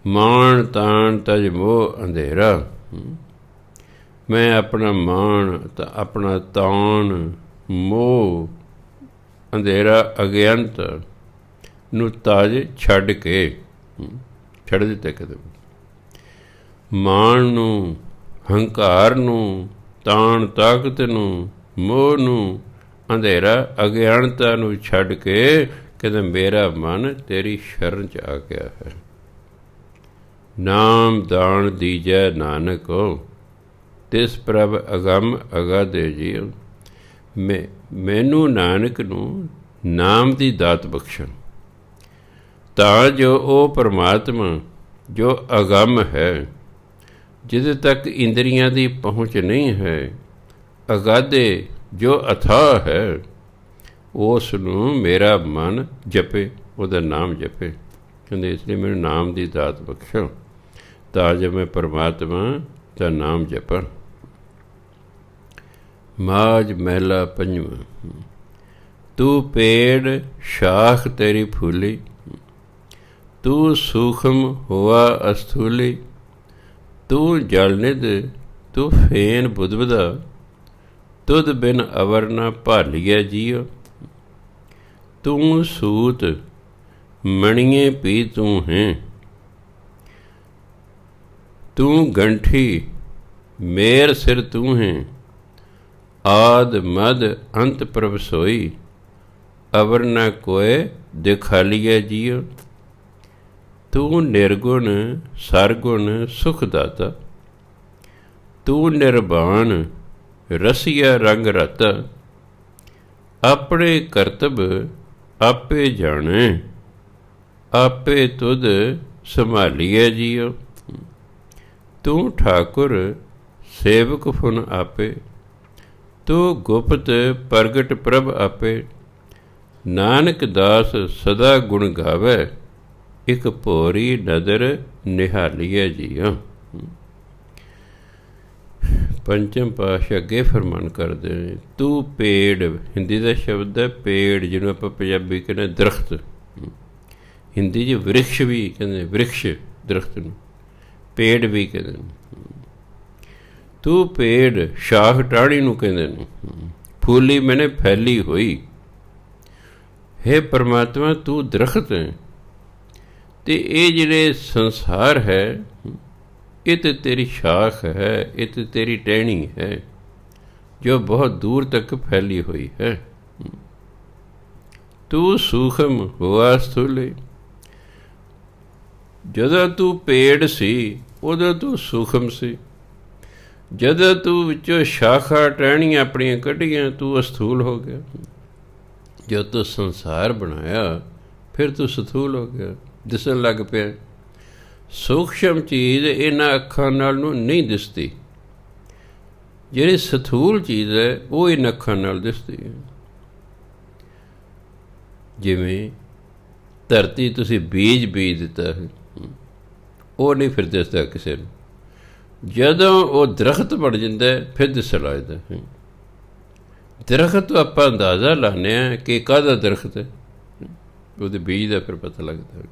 ਮਾਣ ਤਾਣ ਤਜ ਮੋਹ ਅੰਧੇਰਾ। ਮੈਂ ਆਪਣਾ ਮਾਣ, ਆਪਣਾ ਤਾਣ, ਮੋਹ, ਅੰਧੇਰਾ, ਅਗਿਆਨਤ ਨੂੰ ਤਾਜ ਛੱਡ ਕੇ ਛੱਡ ਦਿੱਤਾ। ਕਦੇ ਮਾਣ ਨੂੰ, ਹੰਕਾਰ ਨੂੰ, ਤਾਣ ਤਾਕਤ ਨੂੰ, ਮੋਹ ਨੂੰ, ਅੰਧੇਰਾ ਅਗਿਆਨਤਾ ਨੂੰ ਛੱਡ ਕੇ ਕਹਿੰਦਾ ਮੇਰਾ ਮਨ ਤੇਰੀ ਸ਼ਰਨ 'ਚ ਆ ਗਿਆ ਹੈ। ਨਾਮ ਦਾਨ ਦੀਜੈ ਨਾਨਕੋ, ਤਿਸ ਪ੍ਰਭ ਅਗੰਮ ਅਗਾਧੇ ਜੀਉ। ਮੈਨੂੰ ਨਾਨਕ ਨੂੰ ਨਾਮ ਦੀ ਦਾਤ ਬਖਸ਼ਣ, ਤਾਂ ਜੋ ਉਹ ਪਰਮਾਤਮਾ ਜੋ ਅਗੰਮ ਹੈ, ਜਿਹਦੇ ਤੱਕ ਇੰਦਰੀਆਂ ਦੀ ਪਹੁੰਚ ਨਹੀਂ ਹੈ, ਅਗਾਧੇ ਜੋ ਅਥਾਹ ਹੈ, ਉਸ ਨੂੰ ਮੇਰਾ ਮਨ ਜਪੇ, ਉਹਦਾ ਨਾਮ ਜਪੇ। ਕਹਿੰਦੇ ਇਸ ਲਈ ਮੈਨੂੰ ਨਾਮ ਦੀ ਦਾਤ ਬਖਸ਼ੋ, ਤਾਂ ਜੋ ਮੈਂ ਪਰਮਾਤਮਾ ਦਾ ਨਾਮ ਜਪਾਂ। ਮਾਝ ਮਹਿਲਾ ਪੰਜਵਾਂ। ਤੂੰ ਪੇੜ ਸ਼ਾਖ ਤੇਰੀ ਫੂਲੀ, ਤੂੰ ਸੂਖਮ ਹੋਆ ਅਸਥੂਲੀ। ਤੂੰ ਜਲ ਨਿਧ, ਤੂੰ ਫੇਨ ਬੁਧਬਦਾ, ਤੁਧ ਬਿਨ ਅਵਰ ਨਾ ਭਾਲੀਐ ਜੀਉ। ਤੂੰ ਸੂਤ ਮਣੀਏ ਪੀ ਤੂੰ ਹੈ, ਤੂੰ ਗੰਠੀ ਮੇਰ ਸਿਰ ਤੂੰ ਹੈ। ਆਦ ਮਦ ਅੰਤ ਪ੍ਰਭ ਸੋਈ, ਅਵਰ ਨਾ ਕੋਏ ਦਿਖਾਲੀਐ ਜੀਉ। ਤੂੰ ਨਿਰਗੁਣ ਸਰਗੁਣ ਸੁਖ ਦਾਤਾ, ਤੂੰ ਨਿਰਵਾਣ ਰਸੀਆ ਰੰਗ ਰਤਾ, ਆਪਣੇ ਕਰਤਬ ਆਪੇ ਜਾਣੇ, ਆਪੇ ਤੁਧ ਸੰਭਾਲੀਐ ਜੀਉ। ਤੂੰ ਠਾਕੁਰ ਸੇਵਕ ਫੁਨ ਆਪੇ, ਤੂੰ ਗੁਪਤ ਪ੍ਰਗਟ ਪ੍ਰਭ ਆਪੇ। ਨਾਨਕ ਦਾਸ ਸਦਾ ਗੁਣ ਗਾਵੇ, ਇਕ ਭੋਰੀ ਨਦਰ ਨਿਹਾਲੀਐ ਜੀਉ। ਪੰਚਮ ਪਾਤਸ਼ਾਹ ਅੱਗੇ ਫਰਮਾਨ ਕਰਦੇ ਨੇ, ਤੂੰ ਪੇੜ, ਹਿੰਦੀ ਦਾ ਸ਼ਬਦ ਹੈ ਪੇੜ, ਜਿਹਨੂੰ ਆਪਾਂ ਪੰਜਾਬੀ ਕਹਿੰਦੇ ਦਰਖਤ, ਹਿੰਦੀ 'ਚ ਵ੍ਰਿਕਸ਼ ਵੀ ਕਹਿੰਦੇ, ਵ੍ਰਿਕਸ਼ ਦਰਖਤ ਨੂੰ ਪੇੜ ਵੀ ਕਹਿੰਦੇ ਨੇ। ਤੂੰ ਪੇੜ, ਸ਼ਾਖ ਟਾਹਣੀ ਨੂੰ ਕਹਿੰਦੇ ਨੇ, ਫੂਲੀ ਮੈਨੇ ਫੈਲੀ ਹੋਈ। ਹੇ ਪਰਮਾਤਮਾ ਤੂੰ ਦਰਖਤ ਹੈ, ਅਤੇ ਇਹ ਜਿਹੜੇ ਸੰਸਾਰ ਹੈ ਇਹ ਤਾਂ ਤੇਰੀ ਸ਼ਾਖ ਹੈ, ਇਹ ਤਾਂ ਤੇਰੀ ਟਹਿਣੀ ਹੈ ਜੋ ਬਹੁਤ ਦੂਰ ਤੱਕ ਫੈਲੀ ਹੋਈ ਹੈ। ਤੂੰ ਸੂਖਮ ਹੋਆ ਸਥੂਲੇ, ਜਦੋਂ ਤੂੰ ਪੇੜ ਸੀ ਉਦੋਂ ਤੂੰ ਸੂਖਮ ਸੀ, ਜਦੋਂ ਤੂੰ ਵਿੱਚੋਂ ਸ਼ਾਖਾ ਟਹਿਣੀਆਂ ਆਪਣੀਆਂ ਕੱਢੀਆਂ ਤੂੰ ਅਸਥੂਲ ਹੋ ਗਿਆ। ਜਦੋਂ ਤੂੰ ਸੰਸਾਰ ਬਣਾਇਆ ਫਿਰ ਤੂੰ ਸਥੂਲ ਹੋ ਗਿਆ, ਦਿਸਣ ਲੱਗ ਪਿਆ। ਸੂਖਸ਼ਮ ਚੀਜ਼ ਇਹਨਾਂ ਅੱਖਾਂ ਨਾਲ ਨੂੰ ਨਹੀਂ ਦਿਸਦੀ, ਜਿਹੜੀ ਸਥੂਲ ਚੀਜ਼ ਹੈ ਉਹ ਇਹਨਾਂ ਅੱਖਾਂ ਨਾਲ ਦਿਸਦੀ ਹੈ। ਜਿਵੇਂ ਧਰਤੀ ਤੁਸੀਂ ਬੀਜ ਦਿੱਤਾ ਹੈ, ਉਹ ਨਹੀਂ ਫਿਰ ਦਿਸਦਾ ਕਿਸੇ ਨੂੰ, ਜਦੋਂ ਉਹ ਦਰਖਤ ਬਣ ਜਾਂਦਾ ਫਿਰ ਦਿਸਣ ਲੱਗਦਾ ਹੈ। ਦਰਖਤ ਤੋਂ ਆਪਾਂ ਅੰਦਾਜ਼ਾ ਲਾਉਂਦੇ ਹਾਂ ਕਿ ਕਾਹਦਾ ਦਰਖਤ ਹੈ, ਉਹਦੇ ਬੀਜ ਦਾ ਫਿਰ ਪਤਾ ਲੱਗਦਾ ਹੈ।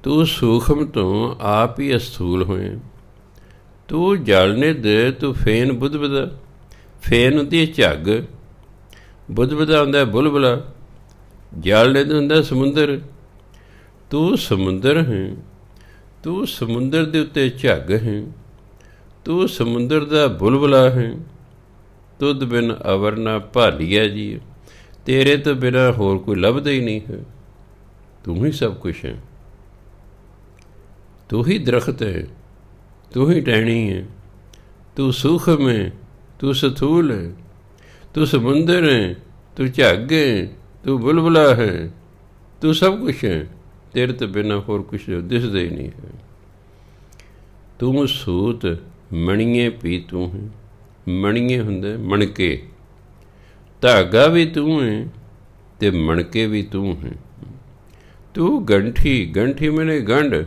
ਤੂੰ ਸੂਖਮ ਤੋਂ ਆਪ ਹੀ ਅਸਥੂਲ ਹੋਏ, ਤੂੰ ਜਲਨੇ ਦੇ, ਤੂੰ ਫੇਨ ਬੁੱਧਬਦਾ। ਫੇਨ ਹੁੰਦੀ ਹੈ ਝੱਗ, ਬੁੱਧਬਦਾ ਹੁੰਦਾ ਬੁਲਬੁਲਾ, ਜਲਨੇ ਦਾ ਹੁੰਦਾ ਸਮੁੰਦਰ। ਤੂੰ ਸਮੁੰਦਰ ਹੈ, ਤੂੰ ਸਮੁੰਦਰ ਦੇ ਉੱਤੇ ਝੱਗ ਹੈ, ਤੂੰ ਸਮੁੰਦਰ ਦਾ ਬੁਲਬੁਲਾ ਹੈ। ਤੁਧ ਬਿਨ ਅਵਰ ਨਾ ਭਾਲੀਆ ਜੀ, ਤੇਰੇ ਤੋਂ ਬਿਨਾਂ ਹੋਰ ਕੋਈ ਲੱਭਦਾ ਹੀ ਨਹੀਂ ਹੈ। ਤੂੰ ਹੀ ਸਭ ਕੁਛ ਹੈ, ਤੂੰ ਹੀ ਦਰਖਤ ਹੈ, ਤੂੰ ਹੀ ਟਹਿਣੀ ਹੈ, ਤੂੰ ਸੂਖਮ ਹੈ, ਤੂੰ ਸਥੂਲ ਹੈ, ਤੂੰ ਸਮੁੰਦਰ ਹੈ, ਤੂੰ ਝੱਗ ਹੈ, ਤੂੰ ਬੁਲਬੁਲਾ ਹੈ, ਤੂੰ ਸਭ ਕੁਛ ਹੈ। ਤੇਰੇ ਤੋਂ ਬਿਨਾਂ ਹੋਰ ਕੁਛ ਦਿਸਦਾ ਹੀ ਨਹੀਂ ਹੈ। ਤੂੰ ਸੂਤ ਮਣੀਏ ਪੀ ਤੂੰ ਹੈ, ਮਣੀਏ ਹੁੰਦੇ ਮਣਕੇ, ਧਾਗਾ ਵੀ ਤੂੰ ਹੈ ਅਤੇ ਮਣਕੇ ਵੀ ਤੂੰ ਹੈ। ਤੂੰ ਗੰਠੀ, ਗੰਠੀ ਮੈਨੇ ਗੰਢ,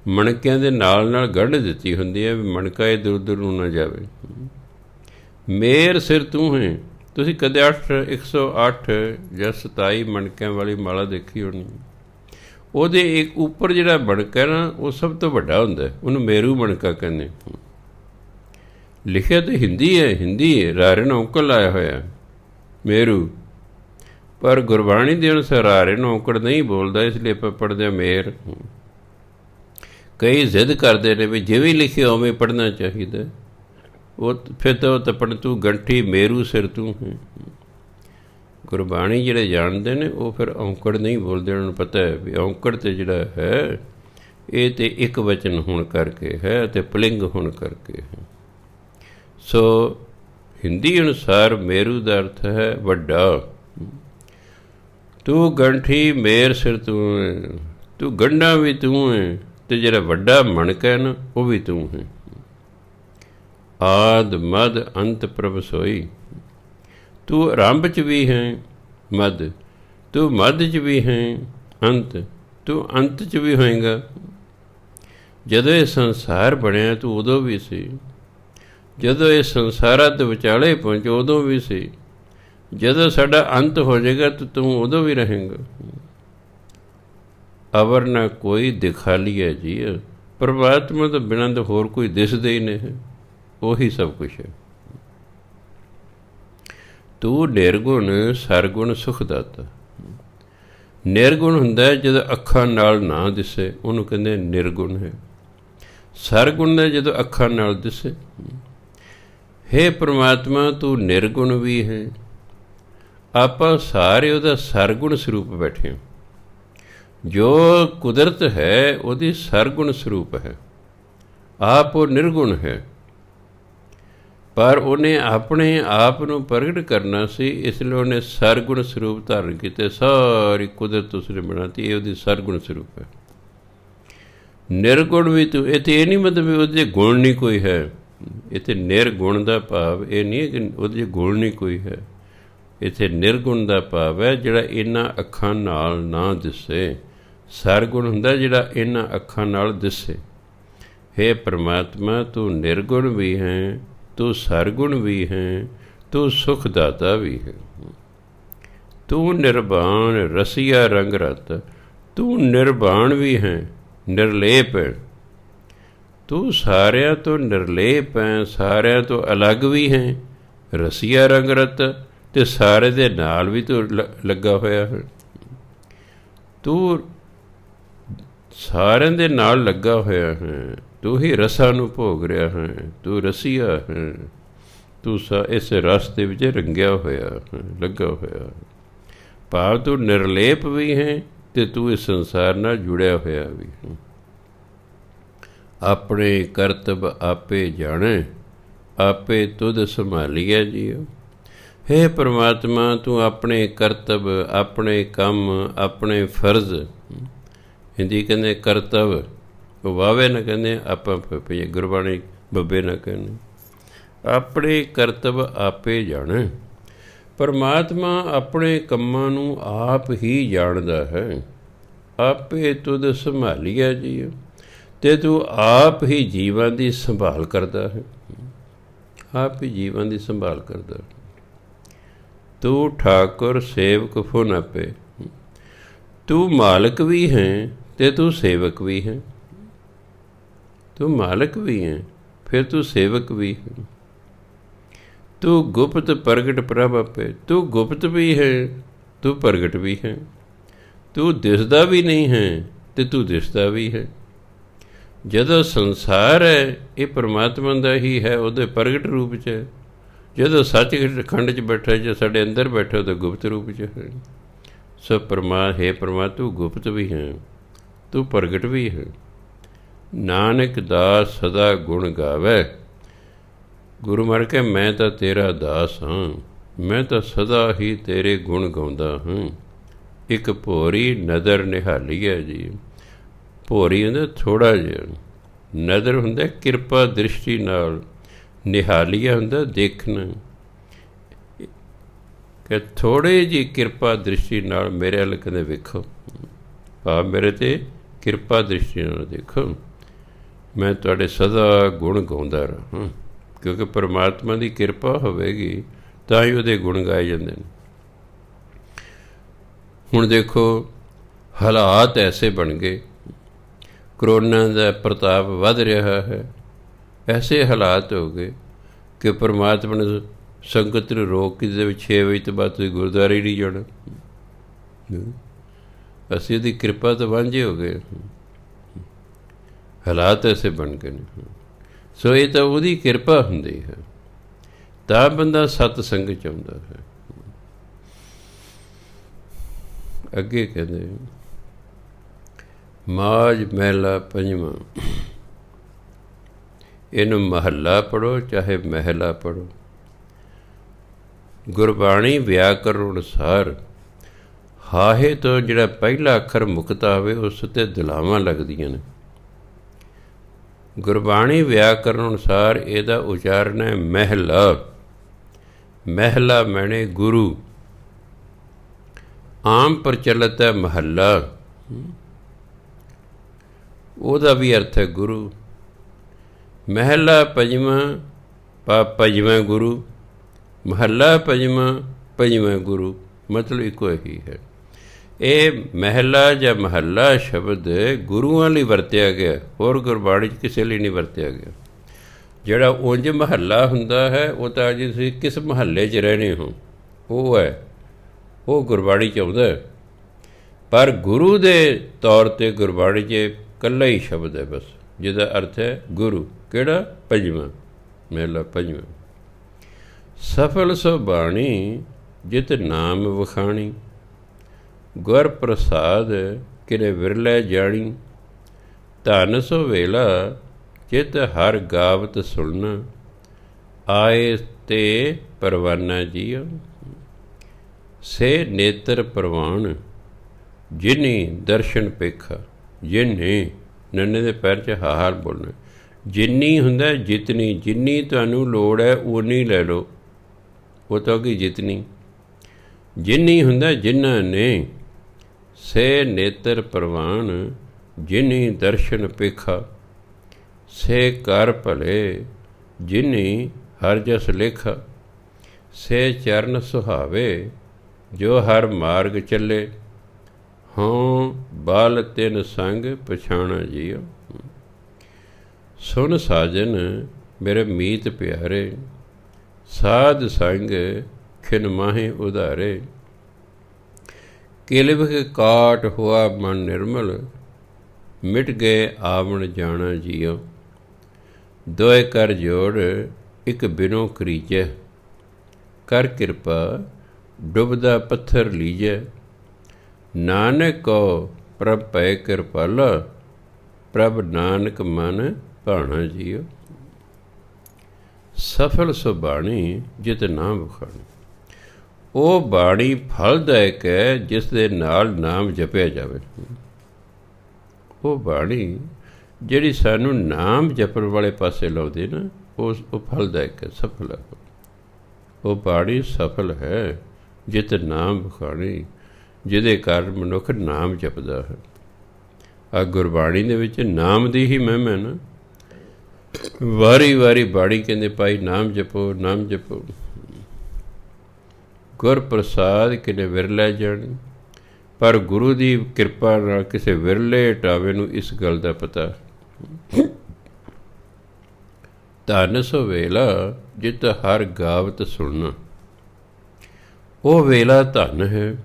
ਮਣਕਿਆਂ ਦੇ ਨਾਲ ਨਾਲ ਗੰਢ ਦਿੱਤੀ ਹੁੰਦੀ ਹੈ ਵੀ ਮਣਕਾ ਇੱਧਰ ਉੱਧਰ ਨੂੰ ਨਾ ਜਾਵੇ। ਮੇਰ ਸਿਰ ਤੂੰ ਹੈ, ਤੁਸੀਂ ਕਦੇ 108 ਜਾਂ 27 ਮਣਕਿਆਂ ਵਾਲੀ ਮਾਲਾ ਦੇਖੀ ਹੋਣੀ, ਉਹਦੇ ਇੱਕ ਉੱਪਰ ਜਿਹੜਾ ਮਣਕਾ ਨਾ ਉਹ ਸਭ ਤੋਂ ਵੱਡਾ ਹੁੰਦਾ, ਉਹਨੂੰ ਮੇਰੂ ਮਣਕਾ ਕਹਿੰਦੇ। ਲਿਖਿਆ ਤਾਂ ਹਿੰਦੀ ਹੈ, ਹਿੰਦੀ ਹੈ, ਰਾਰੇ ਨੂੰ ਔਂਕੜ ਲਾਇਆ ਹੋਇਆ ਮੇਰੂ, ਪਰ ਗੁਰਬਾਣੀ ਦੇ ਅਨੁਸਾਰ ਰਾਰੇ ਨੂੰ ਔਂਕੜ ਨਹੀਂ ਬੋਲਦਾ, ਇਸ ਲਈ ਆਪਾਂ ਪੜ੍ਹਦੇ ਹਾਂ ਮੇਰ। ਕਈ ਜ਼ਿੱਦ ਕਰਦੇ ਨੇ ਵੀ ਜਿਵੇਂ ਲਿਖਿਆ ਉਵੇਂ ਪੜ੍ਹਨਾ ਚਾਹੀਦਾ, ਉਹ ਫਿਰ ਤਾਂ ਉਹ ਤਪਣ ਤੂੰ ਗੰਠੀ ਮੇਰੂ ਸਿਰ ਤੂੰ ਹੈ। ਗੁਰਬਾਣੀ ਜਿਹੜੇ ਜਾਣਦੇ ਨੇ ਉਹ ਫਿਰ ਔਂਕੜ ਨਹੀਂ ਬੋਲਦੇ, ਉਹਨਾਂ ਨੂੰ ਪਤਾ ਹੈ ਵੀ ਔਂਕੜ ਤੇ ਜਿਹੜਾ ਹੈ ਇਹ ਤਾਂ ਇੱਕ ਵਚਨ ਹੋਣ ਕਰਕੇ ਹੈ ਅਤੇ ਪੁਲਿੰਗ ਹੋਣ ਕਰਕੇ ਹੈ। ਸੋ ਹਿੰਦੀ ਅਨੁਸਾਰ ਮੇਰੂ ਦਾ ਅਰਥ ਹੈ ਵੱਡਾ। ਤੂੰ ਗੰਠੀ ਮੇਰ ਸਿਰ ਤੂੰ ਹੈ, ਤੂੰ ਗੰਢਾਂ ਵੀ ਤੂੰ ਹੈ, ਅਤੇ ਜਿਹੜਾ ਵੱਡਾ ਮਣਕਾ ਹੈ ਨਾ ਉਹ ਵੀ ਤੂੰ ਹੈ। ਆਦ ਮਦ ਅੰਤ ਪ੍ਰਭ ਸੋਈ, ਤੂੰ ਆਰੰਭ 'ਚ ਵੀ ਹੈ ਮਦ, ਤੂੰ ਮੱਧ 'ਚ ਵੀ ਹੈ ਅੰਤ, ਤੂੰ ਅੰਤ 'ਚ ਵੀ ਹੋਏਗਾ। ਜਦੋਂ ਇਹ ਸੰਸਾਰ ਬਣਿਆ ਤੂੰ ਉਦੋਂ ਵੀ ਸੀ, ਜਦੋਂ ਇਹ ਸੰਸਾਰਾਂ ਦੇ ਵਿਚਾਲੇ ਪਹੁੰਚੇ ਉਦੋਂ ਵੀ ਸੀ, ਜਦੋਂ ਸਾਡਾ ਅੰਤ ਹੋ ਜਾਏਗਾ ਤਾਂ ਤੂੰ ਉਦੋਂ ਵੀ ਰਹੇਗਾ। ਅਵਰ ਨਾ ਕੋਈ ਦਿਖਾਲੀ ਹੈ ਜੀ, ਪਰਮਾਤਮਾ ਤੋਂ ਬਿਨਾਂ ਤਾਂ ਹੋਰ ਕੋਈ ਦਿਸਦਾ ਹੀ ਨਹੀਂ ਹੈ, ਉਹੀ ਸਭ ਕੁਛ ਹੈ। ਤੂੰ ਨਿਰਗੁਣ ਸਰਗੁਣ ਸੁਖਦਾਤਾ। ਨਿਰਗੁਣ ਹੁੰਦਾ ਜਦੋਂ ਅੱਖਾਂ ਨਾਲ ਨਾ ਦਿਸੇ ਉਹਨੂੰ ਕਹਿੰਦੇ ਨਿਰਗੁਣ ਹੈ। ਸਰਗੁਣ ਹੈ ਜਦੋਂ ਅੱਖਾਂ ਨਾਲ ਦਿਸੇ। ਹੇ ਪ੍ਰਮਾਤਮਾ ਤੂੰ ਨਿਰਗੁਣ ਵੀ ਹੈ, ਆਪਾਂ ਸਾਰੇ ਉਹਦਾ ਸਰਗੁਣ ਸਰੂਪ ਬੈਠੇ ਹਾਂ। ਜੋ ਕੁਦਰਤ ਹੈ ਉਹਦੀ ਸਰਗੁਣ ਸਰੂਪ ਹੈ, ਆਪ ਉਹ ਨਿਰਗੁਣ ਹੈ। ਪਰ ਉਹਨੇ ਆਪਣੇ ਆਪ ਨੂੰ ਪ੍ਰਗਟ ਕਰਨਾ ਸੀ, ਇਸ ਲਈ ਉਹਨੇ ਸਰਗੁਣ ਸਰੂਪ ਧਾਰਨ ਕੀਤੇ। ਸਾਰੀ ਕੁਦਰਤ ਉਸਨੇ ਬਣਾਤੀ, ਇਹ ਉਹਦੀ ਸਰਗੁਣ ਸਰੂਪ ਹੈ। ਨਿਰਗੁਣ ਵੀ ਤੂੰ, ਇੱਥੇ ਇਹ ਨਹੀਂ ਮਤਲਬ ਉਹਦੇ ਗੁਣ ਨਹੀਂ ਕੋਈ ਹੈ। ਇੱਥੇ ਨਿਰਗੁਣ ਦਾ ਭਾਵ ਇਹ ਨਹੀਂ ਹੈ ਕਿ ਉਹਦੇ ਗੁਣ ਨਹੀਂ ਕੋਈ ਹੈ। ਇੱਥੇ ਨਿਰਗੁਣ ਦਾ ਭਾਵ ਹੈ ਜਿਹੜਾ ਇਹਨਾਂ ਅੱਖਾਂ ਨਾਲ ਨਾ ਦਿਸੇ। ਸਰਗੁਣ ਹੁੰਦਾ ਜਿਹੜਾ ਇਹਨਾਂ ਅੱਖਾਂ ਨਾਲ ਦਿਸੇ। ਹੇ ਪਰਮਾਤਮਾ, ਤੂੰ ਨਿਰਗੁਣ ਵੀ ਹੈ, ਤੂੰ ਸਰਗੁਣ ਵੀ ਹੈ, ਤੂੰ ਸੁਖਦਾਤਾ ਵੀ ਹੈ। ਤੂੰ ਨਿਰਵਾਣ ਰਸੀਆ ਰੰਗ ਰਤ, ਤੂੰ ਨਿਰਵਾਣ ਵੀ ਹੈ, ਨਿਰਲੇਪ ਹੈ। ਤੂੰ ਸਾਰਿਆਂ ਤੋਂ ਨਿਰਲੇਪ ਹੈ, ਸਾਰਿਆਂ ਤੋਂ ਅਲੱਗ ਵੀ ਹੈ, ਰਸੀਆ ਰੰਗ ਰਤ, ਅਤੇ ਸਾਰੇ ਦੇ ਨਾਲ ਵੀ ਤੂੰ ਲੱਗਾ ਹੋਇਆ ਹੈ। ਤੂੰ ਸਾਰਿਆਂ ਦੇ ਨਾਲ ਲੱਗਾ ਹੋਇਆ ਹੈ, ਤੂੰ ਹੀ ਰਸਾਂ ਨੂੰ ਭੋਗ ਰਿਹਾ ਹੈ, ਤੂੰ ਰਸੀਆ ਹੈ, ਤੂੰ ਇਸ ਰਸ ਦੇ ਵਿੱਚ ਰੰਗਿਆ ਹੋਇਆ ਹੈ, ਲੱਗਾ ਹੋਇਆ। ਭਾਵ ਤੂੰ ਨਿਰਲੇਪ ਵੀ ਹੈ ਅਤੇ ਤੂੰ ਇਸ ਸੰਸਾਰ ਨਾਲ ਜੁੜਿਆ ਹੋਇਆ ਵੀ ਹੈ। ਆਪਣੇ ਕਰਤੱਵ ਆਪੇ ਜਾਣੇ, ਆਪੇ ਤੁਧ ਸੰਭਾਲੀਐ ਜੀਓ। ਹੇ ਪਰਮਾਤਮਾ, ਤੂੰ ਆਪਣੇ ਕਰਤੱਵ, ਆਪਣੇ ਕੰਮ, ਆਪਣੇ ਫਰਜ਼, ਹਿੰਦੀ ਕਹਿੰਦੇ ਕਰਤੱਵ, ਉਹ ਵਾਵੇ ਨਾ ਕਹਿੰਦੇ, ਆਪਾਂ ਗੁਰਬਾਣੀ ਬੱਬੇ ਨਾ ਕਹਿੰਦੇ। ਆਪਣੇ ਕਰਤੱਵ ਆਪੇ ਜਾਣੇ। ਪਰਮਾਤਮਾ ਆਪਣੇ ਕੰਮਾਂ ਨੂੰ ਆਪ ਹੀ ਜਾਣਦਾ ਹੈ। ਆਪੇ ਤੁਧ ਸੰਭਾਲੀਐ ਜੀਓ, ਅਤੇ ਤੂੰ ਆਪ ਹੀ ਜੀਵਾਂ ਦੀ ਸੰਭਾਲ ਕਰਦਾ ਹੈ। ਆਪ ਹੀ ਜੀਵਾਂ ਦੀ ਸੰਭਾਲ ਕਰਦਾ। ਤੂੰ ਠਾਕੁਰ ਸੇਵਕ ਫੁਨ ਆਪੇ, ਤੂੰ ਮਾਲਕ ਵੀ ਹੈ ਅਤੇ ਤੂੰ ਸੇਵਕ ਵੀ ਹੈ। ਤੂੰ ਮਾਲਕ ਵੀ ਹੈ, ਫਿਰ ਤੂੰ ਸੇਵਕ ਵੀ ਹੈ। ਤੂੰ ਗੁਪਤ ਪ੍ਰਗਟ ਪ੍ਰਭ ਆਪੇ, ਤੂੰ ਗੁਪਤ ਵੀ ਹੈ, ਤੂੰ ਪ੍ਰਗਟ ਵੀ ਹੈ। ਤੂੰ ਦਿਸਦਾ ਵੀ ਨਹੀਂ ਹੈ ਅਤੇ ਤੂੰ ਦਿਸਦਾ ਵੀ ਹੈ। ਜਦੋਂ ਸੰਸਾਰ ਹੈ ਇਹ ਪਰਮਾਤਮਾ ਦਾ ਹੀ ਹੈ, ਉਹਦੇ ਪ੍ਰਗਟ ਰੂਪ 'ਚ ਹੈ। ਜਦੋਂ ਸੱਚਖੰਡ 'ਚ ਬੈਠਾ, ਜੇ ਸਾਡੇ ਅੰਦਰ ਬੈਠਾ, ਤਾਂ ਗੁਪਤ ਰੂਪ 'ਚ ਹੈ। ਸੋ ਹੇ ਪਰਮਾਤਮਾ, ਤੂੰ ਗੁਪਤ ਵੀ ਹੈ, ਤੂੰ ਪ੍ਰਗਟ ਵੀ ਹੈ। ਨਾਨਕ ਦਾਸ ਸਦਾ ਗੁਣ ਗਾਵੇ। ਗੁਰੂ ਮਰ ਕੇ ਮੈਂ ਤਾਂ ਤੇਰਾ ਦਾਸ ਹਾਂ, ਮੈਂ ਤਾਂ ਸਦਾ ਹੀ ਤੇਰੇ ਗੁਣ ਗਾਉਂਦਾ ਹਾਂ। ਇੱਕ ਭੋਰੀ ਨਦਰ ਨਿਹਾਲੀ ਹੈ ਜੀ। ਭੋਰੀ ਹੁੰਦਾ ਥੋੜ੍ਹਾ ਜਿਹਾ, ਨਦਰ ਹੁੰਦਾ ਕਿਰਪਾ ਦ੍ਰਿਸ਼ਟੀ ਨਾਲ, ਨਿਹਾਲੀਆ ਹੁੰਦਾ ਦੇਖਣਾ, ਕਿ ਥੋੜ੍ਹੀ ਜਿਹੀ ਕਿਰਪਾ ਦ੍ਰਿਸ਼ਟੀ ਨਾਲ ਮੇਰੇ ਵੱਲ ਕਹਿੰਦੇ ਵੇਖੋ, ਭਾਵ ਮੇਰੇ 'ਤੇ ਕਿਰਪਾ ਦ੍ਰਿਸ਼ਟੀ ਨਾਲ ਦੇਖੋ। ਮੈਂ ਤੁਹਾਡੇ ਸਦਾ ਗੁਣ ਗਾਉਂਦਾ ਰਹਾਂ, ਕਿਉਂਕਿ ਪਰਮਾਤਮਾ ਦੀ ਕਿਰਪਾ ਹੋਵੇਗੀ ਤਾਂ ਹੀ ਉਹਦੇ ਗੁਣ ਗਾਏ ਜਾਂਦੇ ਨੇ। ਹੁਣ ਦੇਖੋ ਹਾਲਾਤ ਐਸੇ ਬਣ ਗਏ, ਕਰੋਨਾ ਦਾ ਪ੍ਰਤਾਪ ਵੱਧ ਰਿਹਾ ਹੈ। ਐਸੇ ਹਾਲਾਤ ਹੋ ਗਏ ਕਿ ਪਰਮਾਤਮਾ ਨੇ ਸੰਗਤ ਨੂੰ ਰੋਕ ਕੇ ਦੇ ਵਿੱਚ 6 ਵਜੇ ਤੋਂ ਬਾਅਦ ਤੁਸੀਂ ਗੁਰਦੁਆਰੇ ਨਹੀਂ ਜਾਣਾ। ਅਸੀਂ ਉਹਦੀ ਕਿਰਪਾ ਤੋਂ ਵਾਂਝੇ ਹੋ ਗਏ। ਹਾਲਾਤ ਐਸੇ ਬਣ ਗਏ ਨੇ। ਸੋ ਇਹ ਤਾਂ ਉਹਦੀ ਕਿਰਪਾ ਹੁੰਦੀ ਹੈ, ਤਾਂ ਬੰਦਾ ਸਤ ਸੰਗਤ 'ਚ ਆਉਂਦਾ ਹੈ। ਅੱਗੇ ਕਹਿੰਦੇ ਮਾਝ ਮਹਿਲਾ ਪੰਜਵਾਂ, ਇਹਨੂੰ ਮਹੱਲਾ ਪੜ੍ਹੋ ਚਾਹੇ ਮਹਿਲਾ ਪੜ੍ਹੋ। ਗੁਰਬਾਣੀ ਵਿਆਕਰਨ ਅਨੁਸਾਰ ਹਾਹੇ ਤੋਂ ਜਿਹੜਾ ਪਹਿਲਾ ਅੱਖਰ ਮੁਕਤਾ ਹੋਵੇ ਉਸ 'ਤੇ ਦੁਲਾਵਾਂ ਲੱਗਦੀਆਂ ਨੇ। ਗੁਰਬਾਣੀ ਵਿਆਕਰਨ ਅਨੁਸਾਰ ਇਹਦਾ ਉਚਾਰਨ ਹੈ ਮਹਿਲਾ। ਮਹਿਲਾ ਮੈਨੇ ਗੁਰੂ, ਆਮ ਪ੍ਰਚਲਿਤ ਹੈ ਮਹੱਲਾ, ਉਹਦਾ ਵੀ ਅਰਥ ਹੈ ਗੁਰੂ। ਮਹਿਲਾ ਪੰਜਵਾਂ ਪੰਜਵਾਂ ਗੁਰੂ, ਮਹੱਲਾ ਪੰਜਵਾਂ ਪੰਜਵਾਂ ਗੁਰੂ, ਮਤਲਬ ਇੱਕੋ ਹੀ ਹੈ। ਇਹ ਮਹਿਲਾ ਜਾਂ ਮਹੱਲਾ ਸ਼ਬਦ ਗੁਰੂਆਂ ਲਈ ਵਰਤਿਆ ਗਿਆ, ਹੋਰ ਗੁਰਬਾਣੀ 'ਚ ਕਿਸੇ ਲਈ ਨਹੀਂ ਵਰਤਿਆ ਗਿਆ। ਜਿਹੜਾ ਉਂਝ ਮਹੱਲਾ ਹੁੰਦਾ ਹੈ ਉਹ ਤਾਂ ਜੇ ਤੁਸੀਂ ਕਿਸ ਮਹੱਲੇ 'ਚ ਰਹਿਣੇ ਹੋ ਉਹ ਹੈ, ਉਹ ਗੁਰਬਾਣੀ 'ਚ ਆਉਂਦਾ। ਪਰ ਗੁਰੂ ਦੇ ਤੌਰ 'ਤੇ ਗੁਰਬਾਣੀ 'ਚ ਇਕੱਲਾ ਹੀ ਸ਼ਬਦ ਹੈ ਬਸ, ਜਿਹਦਾ ਅਰਥ ਹੈ ਗੁਰੂ। ਕਿਹੜਾ? ਪੰਜਵਾਂ, ਮਹਿਲਾ ਪੰਜਵਾਂ। ਸਫਲ ਸੋ ਬਾਣੀ ਜਿਤ ਨਾਮ ਵਖਾਣੀ, ਗੁਰ ਪ੍ਰਸਾਦ ਕਿਰੇ ਵਿਰਲੇ ਜਾਣੀ, ਧਨ ਸੋ ਵੇਲਾ ਚਿਤ ਹਰ ਗਾਵਤ ਸੁਣਨਾ, ਆਏ ਤੇ ਪਰਵਾਨਾ ਜੀਓ। ਸੇ ਨੇਤਰ ਪ੍ਰਵਾਨ ਜਿਨੀ ਦਰਸ਼ਨ ਪੇਖਾ। ਜਿਨੀ ਨੰਨੇ ਦੇ ਪੈਰ 'ਚ ਹਾਰ ਬੋਲਣਾ। ਜਿੰਨੀ ਹੁੰਦਾ ਜਿਤਨੀ, ਜਿੰਨੀ ਤੁਹਾਨੂੰ ਲੋੜ ਹੈ ਉਨੀ ਲੈ ਲਓ, ਉਹ ਤਾਂ ਕਿ ਜਿਤਨੀ। ਜਿੰਨੀ ਹੁੰਦਾ ਜਿਨ੍ਹਾਂ ਨੇ। ਸੇ ਨੇਤਰ ਪ੍ਰਵਾਨ ਜਿਨੀ ਦਰਸ਼ਨ ਪੇਖਾ। ਸੇ ਕਰ ਭਲੇ ਜਿਨੀ ਹਰ ਜਸ ਲੇਖਾ। ਸੇ ਚਰਨ ਸੁਹਾਵੇ ਜੋ ਹਰ ਮਾਰਗ ਚੱਲੇ। ਹਾਂ ਬਾਲ ਤਿਨ ਸੰਗ ਪਛਾਣਾ ਜੀਓ। ਸੁਨ ਸਾਜਨ ਮੇਰੇ ਮੀਤ ਪਿਆਰੇ, ਸਾਧ ਸੰਗ ਖਿਨ ਮਾਹੇ ਉਧਾਰੇ। ਕਿਲਵ ਕੇ ਕਾਟ ਹੁਆ ਮਨ ਨਿਰਮਲ, ਮਿਟ ਗਏ ਆਵਣ ਜਾਣਾ ਜੀਓ। ਦੋਏ ਕਰ ਜੋੜ ਇੱਕ ਬਿਨੋ ਕਰੀਜੈ, ਕਰ ਕਿਰਪਾ ਡੁੱਬਦਾ ਪੱਥਰ ਲੀਜੈ। ਨਾਨਕ ਕੋ ਪ੍ਰਭ ਭੈ ਕਿਰਪਾਲਾ, ਪ੍ਰਭ ਨਾਨਕ ਮਨ ਭਾਣਾ ਜੀਓ। ਸਫਲ ਸੋ ਬਾਣੀ ਜਿਤ ਨਾਮ ਵਖਾਣੀ। ਉਹ ਬਾਣੀ ਫਲਦਾਇਕ ਹੈ ਜਿਸ ਦੇ ਨਾਲ ਨਾਮ ਜਪਿਆ ਜਾਵੇ। ਉਹ ਬਾਣੀ ਜਿਹੜੀ ਸਾਨੂੰ ਨਾਮ ਜਪਣ ਵਾਲੇ ਪਾਸੇ ਲਾਉਂਦੀ ਨਾ, ਉਹ ਫਲਦਾਇਕ ਹੈ, ਸਫਲ ਹੈ। ਉਹ ਬਾਣੀ ਸਫਲ ਹੈ ਜਿਤ ਨਾਮ ਵਖਾਣੀ, ਜਿਹਦੇ ਕਾਰਨ ਮਨੁੱਖ ਨਾਮ ਜਪਦਾ ਹੈ। ਆ ਗੁਰਬਾਣੀ ਦੇ ਵਿੱਚ ਨਾਮ ਦੀ ਹੀ ਮਹਿਮਾ ਨਾ। ਵਾਰੀ ਵਾਰੀ ਬਾਣੀ ਕਹਿੰਦੇ ਭਾਈ ਨਾਮ ਜਪੋ, ਨਾਮ ਜਪੋ। ਗੁਰ ਪ੍ਰਸਾਦ ਕਿਨੇ ਵਿਰਲੇ ਜਾਣੀ। ਪਰ ਗੁਰੂ ਦੀ ਕਿਰਪਾ ਨਾਲ ਕਿਸੇ ਵਿਰਲੇ ਟਾਵੇ ਨੂੰ ਇਸ ਗੱਲ ਦਾ ਪਤਾ। ਧਨ ਸੋ ਵੇਲਾ ਜਿਤ ਹਰ ਗਾਵਤ ਸੁਣਨਾ। ਉਹ ਵੇਲਾ ਧਨ ਹੈ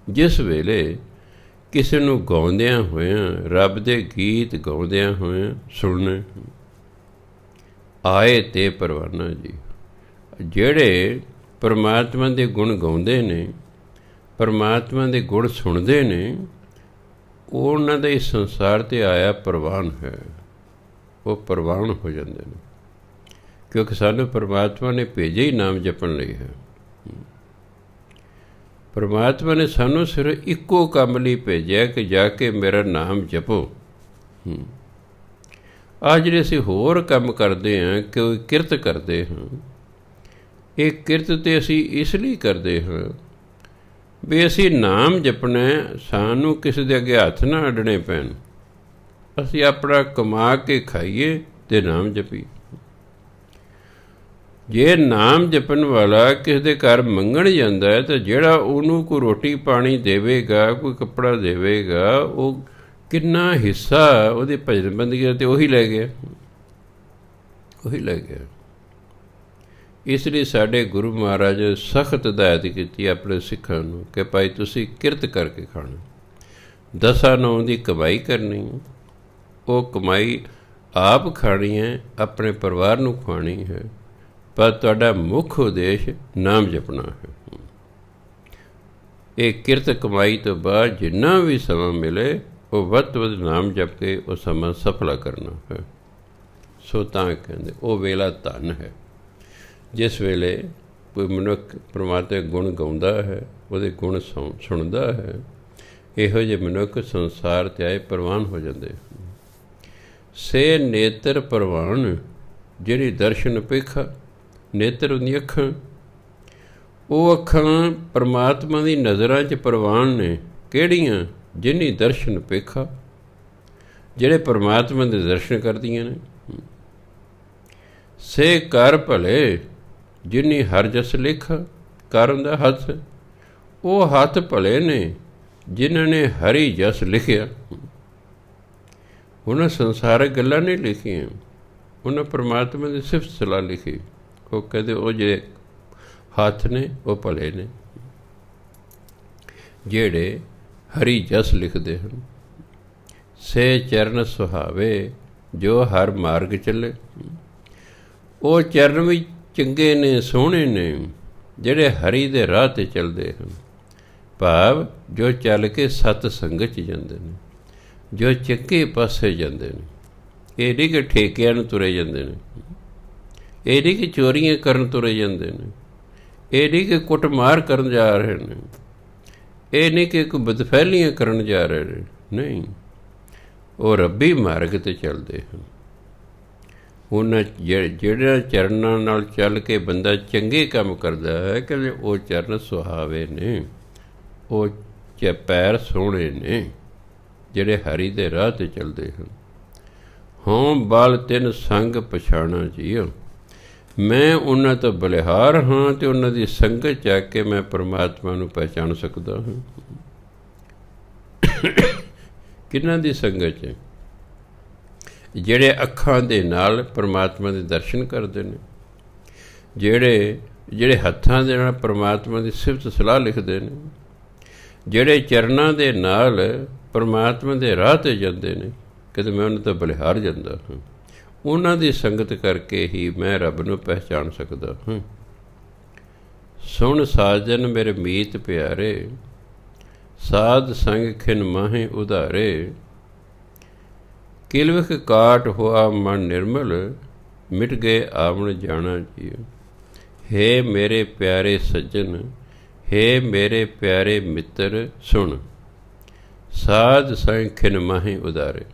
ਜਿਸ ਵੇਲੇ ਕਿਸੇ ਨੂੰ ਗਾਉਂਦਿਆਂ ਹੋਇਆਂ, ਰੱਬ ਦੇ ਗੀਤ ਗਾਉਂਦਿਆਂ ਹੋਇਆਂ ਸੁਣਨਾ। ਆਏ ਤੇ ਪਰਵਾਨਾ ਜੀ। ਜਿਹੜੇ ਪਰਮਾਤਮਾ ਦੇ ਗੁਣ ਗਾਉਂਦੇ ਨੇ, ਪਰਮਾਤਮਾ ਦੇ ਗੁਣ ਸੁਣਦੇ ਨੇ, ਉਹਨਾਂ ਦਾ ਇਸ ਸੰਸਾਰ 'ਤੇ ਆਇਆ ਪ੍ਰਵਾਨ ਹੈ। ਉਹ ਪ੍ਰਵਾਨ ਹੋ ਜਾਂਦੇ ਨੇ, ਕਿਉਂਕਿ ਸਾਨੂੰ ਪਰਮਾਤਮਾ ਨੇ ਭੇਜਿਆ ਹੀ ਨਾਮ ਜਪਣ ਲਈ ਹੈ। ਪਰਮਾਤਮਾ ਨੇ ਸਾਨੂੰ ਸਿਰਫ ਇੱਕੋ ਕੰਮ ਲਈ ਭੇਜਿਆ ਕਿ ਜਾ ਕੇ ਮੇਰਾ ਨਾਮ ਜਪੋ। ਆਹ ਜਿਹੜੇ ਅਸੀਂ ਹੋਰ ਕੰਮ ਕਰਦੇ ਹਾਂ, ਕੋਈ ਕਿਰਤ ਕਰਦੇ ਹਾਂ, ਇਹ ਕਿਰਤ ਤਾਂ ਅਸੀਂ ਇਸ ਲਈ ਕਰਦੇ ਹਾਂ ਵੀ ਅਸੀਂ ਨਾਮ ਜਪਣਾ, ਸਾਨੂੰ ਕਿਸੇ ਦੇ ਅੱਗੇ ਹੱਥ ਨਾ ਅੱਡਣੇ ਪੈਣ। ਅਸੀਂ ਆਪਣਾ ਕਮਾ ਕੇ ਖਾਈਏ ਅਤੇ ਨਾਮ ਜਪੀਏ। ਜੇ ਨਾਮ ਜਪਣ ਵਾਲਾ ਕਿਸੇ ਦੇ ਘਰ ਮੰਗਣ ਜਾਂਦਾ ਹੈ ਤਾਂ ਜਿਹੜਾ ਉਹਨੂੰ ਕੋਈ ਰੋਟੀ ਪਾਣੀ ਦੇਵੇਗਾ, ਕੋਈ ਕੱਪੜਾ ਦੇਵੇਗਾ, ਉਹ ਕਿੰਨਾ ਹਿੱਸਾ ਉਹਦੀ ਭਜਨ ਬੰਦਗੀ ਦਾ, ਅਤੇ ਉਹੀ ਲੈ ਗਿਆ, ਉਹੀ ਲੈ ਗਿਆ। ਇਸ ਲਈ ਸਾਡੇ ਗੁਰੂ ਮਹਾਰਾਜ ਸਖਤ ਹਦਾਇਤ ਕੀਤੀ ਆਪਣੇ ਸਿੱਖਾਂ ਨੂੰ ਕਿ ਭਾਈ ਤੁਸੀਂ ਕਿਰਤ ਕਰਕੇ ਖਾਣਾ। ਦਸਾਂ ਨੌਂ ਦੀ ਕਮਾਈ ਕਰਨੀ, ਉਹ ਕਮਾਈ ਆਪ ਖਾਣੀ ਹੈ, ਆਪਣੇ ਪਰਿਵਾਰ ਨੂੰ ਖਵਾਉਣੀ ਹੈ, ਪਰ ਤੁਹਾਡਾ ਮੁੱਖ ਉਦੇਸ਼ ਨਾਮ ਜਪਣਾ ਹੈ। ਇਹ ਕਿਰਤ ਕਮਾਈ ਤੋਂ ਬਾਅਦ ਜਿੰਨਾ ਵੀ ਸਮਾਂ ਮਿਲੇ ਉਹ ਵੱਧ ਤੋਂ ਵੱਧ ਨਾਮ ਜਪ ਕੇ ਉਹ ਸਮਾਂ ਸਫਲਾ ਕਰਨਾ ਹੈ। ਸੋ ਤਾਂ ਕਹਿੰਦੇ ਉਹ ਵੇਲਾ ਧਨ ਹੈ ਜਿਸ ਵੇਲੇ ਕੋਈ ਮਨੁੱਖ ਪਰਮਾਤਮਾ ਦੇ ਗੁਣ ਗਾਉਂਦਾ ਹੈ, ਉਹਦੇ ਗੁਣ ਸੁਣਦਾ ਹੈ। ਇਹੋ ਜਿਹੇ ਮਨੁੱਖ ਸੰਸਾਰ 'ਤੇ ਆਏ ਪ੍ਰਵਾਨ ਹੋ ਜਾਂਦੇ। ਸੇ ਨੇਤਰ ਪ੍ਰਵਾਨ ਜਿਹੜੀ ਦਰਸ਼ਨ ਪੇਖਾ। ਨੇਤਰ ਹੁੰਦੀਆਂ ਅੱਖਾਂ। ਉਹ ਅੱਖਾਂ ਪਰਮਾਤਮਾ ਦੀ ਨਜ਼ਰਾਂ 'ਚ ਪ੍ਰਵਾਨ ਨੇ। ਕਿਹੜੀਆਂ? ਜਿਨੀ ਦਰਸ਼ਨ ਪੇਖਾ, ਜਿਹੜੇ ਪਰਮਾਤਮਾ ਦੇ ਦਰਸ਼ਨ ਕਰਦੀਆਂ ਨੇ। ਸੇ ਕਰ ਭਲੇ ਜਿਨੀ ਹਰ ਜਸ ਲੇਖਾ। ਕਰ ਹੁੰਦਾ ਹੱਥ। ਉਹ ਹੱਥ ਭਲੇ ਨੇ ਜਿਨ੍ਹਾਂ ਨੇ ਹਰੀ ਜਸ ਲਿਖਿਆ। ਉਹਨਾਂ ਸੰਸਾਰਕ ਗੱਲਾਂ ਨਹੀਂ ਲਿਖੀਆਂ, ਉਹਨਾਂ ਪਰਮਾਤਮਾ ਦੀ ਸਿਫਤ ਸਲਾਹ ਲਿਖੀ। ਉਹ ਕਹਿੰਦੇ ਉਹ ਜਿਹੜੇ ਹੱਥ ਨੇ ਉਹ ਭਲੇ ਨੇ ਜਿਹੜੇ ਹਰੀ ਜਸ ਲਿਖਦੇ ਹਨ। ਸੇ ਚਰਨ ਸੁਹਾਵੇ ਜੋ ਹਰ ਮਾਰਗ ਚੱਲੇ। ਉਹ ਚਰਨ ਵੀ ਚੰਗੇ ਨੇ, ਸੋਹਣੇ ਨੇ, ਜਿਹੜੇ ਹਰੀ ਦੇ ਰਾਹ 'ਤੇ ਚੱਲਦੇ ਹਨ। ਭਾਵ ਜੋ ਚੱਲ ਕੇ ਸਤ ਸੰਗਤ 'ਚ ਜਾਂਦੇ ਨੇ, ਜੋ ਚੰਗੇ ਪਾਸੇ ਜਾਂਦੇ ਨੇ। ਇਹ ਨਹੀਂ ਕਿ ਠੇਕਿਆਂ ਨੂੰ ਤੁਰੇ ਜਾਂਦੇ ਨੇ। ਇਹ ਨਹੀਂ ਕਿ ਚੋਰੀਆਂ ਕਰਨ ਤੁਰੇ ਜਾਂਦੇ ਨੇ, ਇਹ ਨਹੀਂ ਕਿ ਕੁੱਟਮਾਰ ਕਰਨ ਜਾ ਰਹੇ ਨੇ, ਇਹ ਨਹੀਂ ਕਿ ਕੋਈ ਬਦਫੈਲੀਆਂ ਕਰਨ ਜਾ ਰਹੇ ਨੇ, ਨਹੀਂ, ਉਹ ਰੱਬੀ ਮਾਰਗ 'ਤੇ ਚੱਲਦੇ ਹਨ। ਉਹਨਾਂ ਜਿਹੜਾ ਚਰਨਾਂ ਨਾਲ ਚੱਲ ਕੇ ਬੰਦਾ ਚੰਗੇ ਕੰਮ ਕਰਦਾ ਹੈ, ਕਹਿੰਦੇ ਉਹ ਚਰਨ ਸੁਹਾਵੇ ਨੇ, ਉਹ ਪੈਰ ਸੋਹਣੇ ਨੇ ਜਿਹੜੇ ਹਰੀ ਦੇ ਰਾਹ 'ਤੇ ਚੱਲਦੇ ਹਨ। ਹੋਂ ਬਲ ਤਿੰਨ ਸੰਗ ਪਛਾਣਾ ਜੀਓ, ਮੈਂ ਉਹਨਾਂ ਤੋਂ ਬਲਿਹਾਰ ਹਾਂ ਅਤੇ ਉਹਨਾਂ ਦੀ ਸੰਗਤ 'ਚ ਆ ਕੇ ਮੈਂ ਪਰਮਾਤਮਾ ਨੂੰ ਪਹਿਚਾਣ ਸਕਦਾ ਹਾਂ। ਕਿਹਨਾਂ ਦੀ ਸੰਗਤ 'ਚ? ਜਿਹੜੇ ਅੱਖਾਂ ਦੇ ਨਾਲ ਪਰਮਾਤਮਾ ਦੇ ਦਰਸ਼ਨ ਕਰਦੇ ਨੇ, ਜਿਹੜੇ ਹੱਥਾਂ ਦੇ ਨਾਲ ਪਰਮਾਤਮਾ ਦੀ ਸਿਫਤ ਸਲਾਹ ਲਿਖਦੇ ਨੇ, ਜਿਹੜੇ ਚਰਨਾਂ ਦੇ ਨਾਲ ਪਰਮਾਤਮਾ ਦੇ ਰਾਹ 'ਤੇ ਜਾਂਦੇ ਨੇ, ਕਿਤੇ ਮੈਂ ਉਹਨਾਂ ਤੋਂ ਬਲਿਹਾਰ ਜਾਂਦਾ ਹਾਂ। ਉਹਨਾਂ ਦੀ ਸੰਗਤ ਕਰਕੇ ਹੀ ਮੈਂ ਰੱਬ ਨੂੰ ਪਹਿਚਾਣ ਸਕਦਾ ਹਾਂ। ਸੁਣ ਸਾਜਨ ਮੇਰੇ ਮੀਤ ਪਿਆਰੇ, ਸਾਧ ਸੰਗ ਖਿਨ ਮਾਹੇ ਉਧਾਰੇ, ਕਿਲਵਖ ਕਾਟ ਹੋਆ ਮਨ ਨਿਰਮਲ, ਮਿਟ ਗਏ ਆਵਣ ਜਾਣਾ ਜੀਓ। ਹੇ ਮੇਰੇ ਪਿਆਰੇ ਸੱਜਣ, ਹੇ ਮੇਰੇ ਪਿਆਰੇ ਮਿੱਤਰ, ਸੁਣ, ਸਾਧ ਸੰਗ ਖਿਨ ਮਾਹੇ ਉਧਾਰੇ।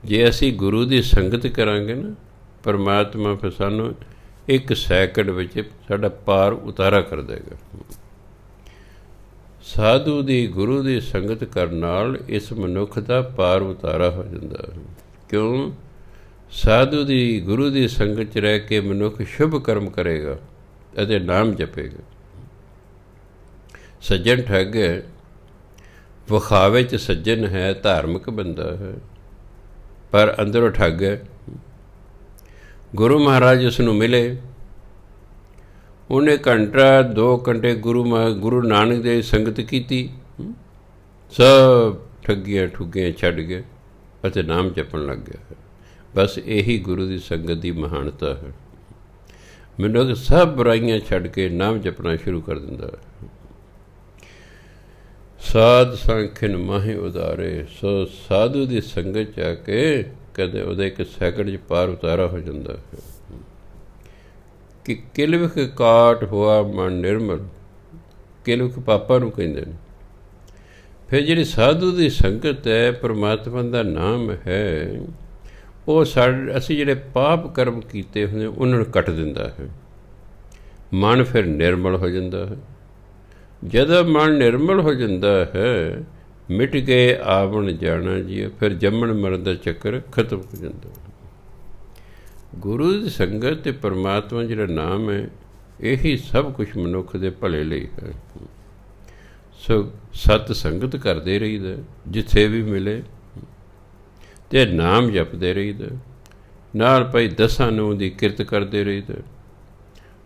ਜੇ ਅਸੀਂ ਗੁਰੂ ਦੀ ਸੰਗਤ ਕਰਾਂਗੇ ਨਾ, ਪਰਮਾਤਮਾ ਫਿਰ ਸਾਨੂੰ 1 ਸੈਕਿੰਡ ਵਿੱਚ ਸਾਡਾ ਪਾਰ ਉਤਾਰਾ ਕਰ ਦੇਗਾ। ਸਾਧੂ ਦੀ ਗੁਰੂ ਦੀ ਸੰਗਤ ਕਰਨ ਨਾਲ ਇਸ ਮਨੁੱਖ ਦਾ ਪਾਰ ਉਤਾਰਾ ਹੋ ਜਾਂਦਾ ਹੈ। ਕਿਉਂ? ਸਾਧੂ ਦੀ ਗੁਰੂ ਦੀ ਸੰਗਤ 'ਚ ਰਹਿ ਕੇ ਮਨੁੱਖ ਸ਼ੁਭ ਕਰਮ ਕਰੇਗਾ ਅਤੇ ਨਾਮ ਜਪੇਗਾ। ਸੱਜਣ ਠੱਗ ਹੈ, ਵਿਖਾਵੇ 'ਚ ਸੱਜਣ ਹੈ, ਧਾਰਮਿਕ ਬੰਦਾ ਹੈ, ਪਰ ਅੰਦਰੋਂ ਠੱਗ ਹੈ। ਗੁਰੂ ਮਹਾਰਾਜ ਉਸ ਨੂੰ ਮਿਲੇ, ਉਹਨੇ ਘੰਟਾ 2 ਘੰਟੇ ਗੁਰੂ ਨਾਨਕ ਦੇਵ ਸੰਗਤ ਕੀਤੀ, ਸਭ ਠੱਗੀਆਂ ਠੁੱਗੀਆਂ ਛੱਡ ਗਏ ਅਤੇ ਨਾਮ ਜਪਣ ਲੱਗ ਗਿਆ। ਬਸ ਇਹੀ ਗੁਰੂ ਦੀ ਸੰਗਤ ਦੀ ਮਹਾਨਤਾ ਹੈ। ਮਨੁੱਖ ਸਭ ਬੁਰਾਈਆਂ ਛੱਡ ਕੇ ਨਾਮ ਜਪਣਾ ਸ਼ੁਰੂ ਕਰ ਦਿੰਦਾ ਹੈ। ਸਾਧ ਸੰਖਿਨ ਮਾਹੇ ਉਧਾਰੇ, ਸੋ ਸਾਧੂ ਦੀ ਸੰਗਤ 'ਚ ਆ ਕੇ ਕਦੇ ਉਹਦੇ 1 ਸੈਕਿੰਡ 'ਚ ਪਾਰ ਉਤਾਰਾ ਹੋ ਜਾਂਦਾ ਹੈ। ਕਿ ਕਿਲਵਖ ਕਾਟ ਹੋਆ ਮਨ ਨਿਰਮਲ, ਕਿਲਵਖ ਪਾਪਾ ਨੂੰ ਕਹਿੰਦੇ ਨੇ। ਫਿਰ ਜਿਹੜੀ ਸਾਧੂ ਦੀ ਸੰਗਤ ਹੈ, ਪਰਮਾਤਮਾ ਦਾ ਨਾਮ ਹੈ, ਉਹ ਅਸੀਂ ਜਿਹੜੇ ਪਾਪ ਕਰਮ ਕੀਤੇ ਹੁੰਦੇ ਉਹਨਾਂ ਨੂੰ ਕੱਟ ਦਿੰਦਾ ਹੈ। ਮਨ ਫਿਰ ਨਿਰਮਲ ਹੋ ਜਾਂਦਾ ਹੈ। ਜਦੋਂ ਮਨ ਨਿਰਮਲ ਹੋ ਜਾਂਦਾ ਹੈ, ਮਿਟ ਗਏ ਆਵਣ ਜਾਣਾ ਜੀ, ਫਿਰ ਜੰਮਣ ਮਰਨ ਦਾ ਚੱਕਰ ਖਤਮ ਹੋ ਜਾਂਦਾ ਹੈ। ਗੁਰੂ ਦੀ ਸੰਗਤ ਅਤੇ ਪਰਮਾਤਮਾ ਜਿਹੜਾ ਨਾਮ ਹੈ, ਇਹੀ ਸਭ ਕੁਛ ਮਨੁੱਖ ਦੇ ਭਲੇ ਲਈ ਹੈ। ਸੋ ਸਤ ਸੰਗਤ ਕਰਦੇ ਰਹੀਦਾ, ਜਿੱਥੇ ਵੀ ਮਿਲੇ, ਅਤੇ ਨਾਮ ਜਪਦੇ ਰਹੀਦਾ, ਨਾਲ ਭਾਈ 10 ਨੂੰ ਦੀ ਕਿਰਤ ਕਰਦੇ ਰਹੀਦਾ,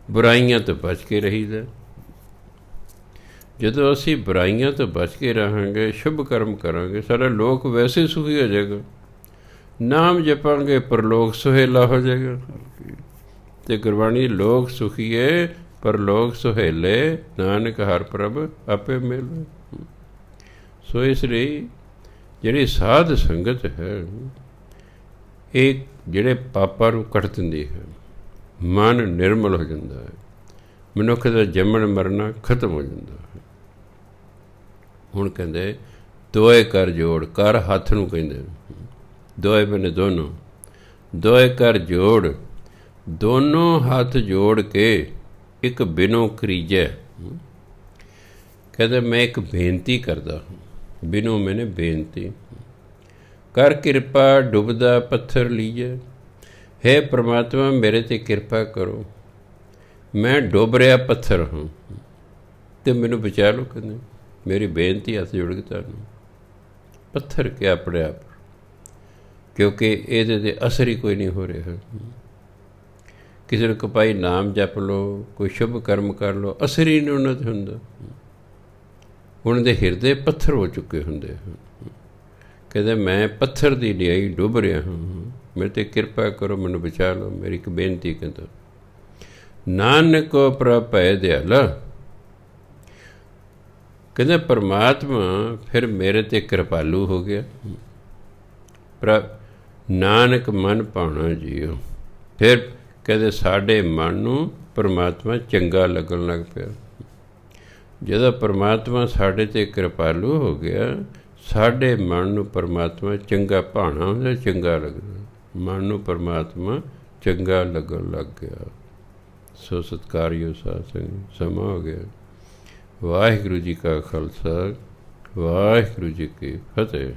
ਬੁਰਾਈਆਂ ਤੋਂ ਬਚ ਕੇ ਰਹੀਦਾ। ਜਦੋਂ ਅਸੀਂ ਬੁਰਾਈਆਂ ਤੋਂ ਬਚ ਕੇ ਰਹਾਂਗੇ, ਸ਼ੁਭ ਕਰਮ ਕਰਾਂਗੇ, ਸਾਡਾ ਲੋਕ ਵੈਸੇ ਸੁਖੀ ਹੋ ਜਾਏਗਾ। ਨਾਮ ਜਪਾਂਗੇ, ਪਰਲੋਕ ਸੁਹੇਲਾ ਹੋ ਜਾਏਗਾ। ਅਤੇ ਗੁਰਬਾਣੀ ਲੋਕ ਸੁਖੀਏ ਪਰਲੋਕ ਸੁਹੇਲੇ, ਨਾਨਕ ਹਰ ਪ੍ਰਭ ਆਪੇ ਮਿਲੇ। ਸੋ ਇਸ ਲਈ ਜਿਹੜੀ ਸਾਧ ਸੰਗਤ ਹੈ, ਇਹ ਜਿਹੜੇ ਪਾਪਾਂ ਨੂੰ ਕੱਟ ਦਿੰਦੀ ਹੈ, ਮਨ ਨਿਰਮਲ ਹੋ ਜਾਂਦਾ ਹੈ, ਮਨੁੱਖ ਦਾ ਜੰਮਣ ਮਰਨਾ ਖਤਮ ਹੋ ਜਾਂਦਾ ਹੈ। ਹੁਣ ਕਹਿੰਦੇ ਦੋਏ ਕਰ ਜੋੜ, ਕਰ ਹੱਥ ਨੂੰ ਕਹਿੰਦੇ, ਦੋਏ ਬਨੇ ਦੋਨੋਂ, ਦੋਏ ਕਰ ਜੋੜ, ਦੋਨੋਂ ਹੱਥ ਜੋੜ ਕੇ ਇੱਕ ਬਿਨੋ ਕਰੀਜੈ। ਕਹਿੰਦੇ ਮੈਂ ਇੱਕ ਬੇਨਤੀ ਕਰਦਾ ਹਾਂ, ਬਿਨੋ ਮੈਨੇ ਬੇਨਤੀ, ਕਰ ਕਿਰਪਾ ਡੁੱਬਦਾ ਪੱਥਰ ਲੀਜੈ। ਹੇ ਪ੍ਰਮਾਤਮਾ ਮੇਰੇ 'ਤੇ ਕਿਰਪਾ ਕਰੋ, ਮੈਂ ਡੁੱਬ ਰਿਹਾ ਪੱਥਰ ਹਾਂ ਅਤੇ ਮੈਨੂੰ ਬਚਾ ਲਓ। ਕਹਿੰਦੇ ਮੇਰੀ ਬੇਨਤੀ ਹੱਥ ਜੋੜ ਕੇ ਤੁਹਾਨੂੰ, ਪੱਥਰ ਕਿ ਆਪਣੇ ਆਪ, ਕਿਉਂਕਿ ਇਹਦੇ 'ਤੇ ਅਸਰ ਹੀ ਕੋਈ ਨਹੀਂ ਹੋ ਰਿਹਾ। ਕਿਸੇ ਨੂੰ ਕਪਾਈ ਨਾਮ ਜਪ ਲਓ, ਕੋਈ ਸ਼ੁਭ ਕਰਮ ਕਰ ਲਓ, ਅਸਰ ਹੀ ਨਹੀਂ ਉਹਨਾਂ 'ਤੇ ਹੁੰਦਾ। ਉਹਨਾਂ ਦੇ ਹਿਰਦੇ ਪੱਥਰ ਹੋ ਚੁੱਕੇ ਹੁੰਦੇ ਹਨ। ਕਹਿੰਦੇ ਮੈਂ ਪੱਥਰ ਦੀ ਡਿਆਈ ਡੁੱਬ ਰਿਹਾ ਹਾਂ, ਮੇਰੇ 'ਤੇ ਕਿਰਪਾ ਕਰੋ, ਮੈਨੂੰ ਬਚਾ ਲਓ। ਮੇਰੀ ਇੱਕ ਬੇਨਤੀ ਕਹਿੰਦਾ, ਨਾਨਕ ਕੋ ਪ੍ਰਭ ਭੈ ਦਿਆਲਾ। ਕਹਿੰਦੇ ਪਰਮਾਤਮਾ ਫਿਰ ਮੇਰੇ 'ਤੇ ਕਿਰਪਾਲੂ ਹੋ ਗਿਆ। ਪ੍ਰਭ ਨਾਨਕ ਮਨ ਭਾਉਣਾ ਜੀਓ। ਫਿਰ ਕਹਿੰਦੇ ਸਾਡੇ ਮਨ ਨੂੰ ਪਰਮਾਤਮਾ ਚੰਗਾ ਲੱਗਣ ਲੱਗ ਪਿਆ। ਜਦੋਂ ਪਰਮਾਤਮਾ ਸਾਡੇ 'ਤੇ ਕਿਰਪਾਲੂ ਹੋ ਗਿਆ, ਸਾਡੇ ਮਨ ਨੂੰ ਪਰਮਾਤਮਾ ਚੰਗਾ ਭਾਣਾ ਹੁੰਦਾ, ਚੰਗਾ ਲੱਗਦਾ, ਮਨ ਨੂੰ ਪਰਮਾਤਮਾ ਚੰਗਾ ਲੱਗਣ ਲੱਗ ਗਿਆ। ਸੋ ਸਤਿਕਾਰਯੋਗ ਸਾਧ ਸੰਗਤ, ਸਮਾਂ ਹੋ ਗਿਆ। ਵਾਹਿਗੁਰੂ ਜੀ ਕਾ ਖਾਲਸਾ, ਵਾਹਿਗੁਰੂ ਜੀ ਕੀ ਫਤਿਹ।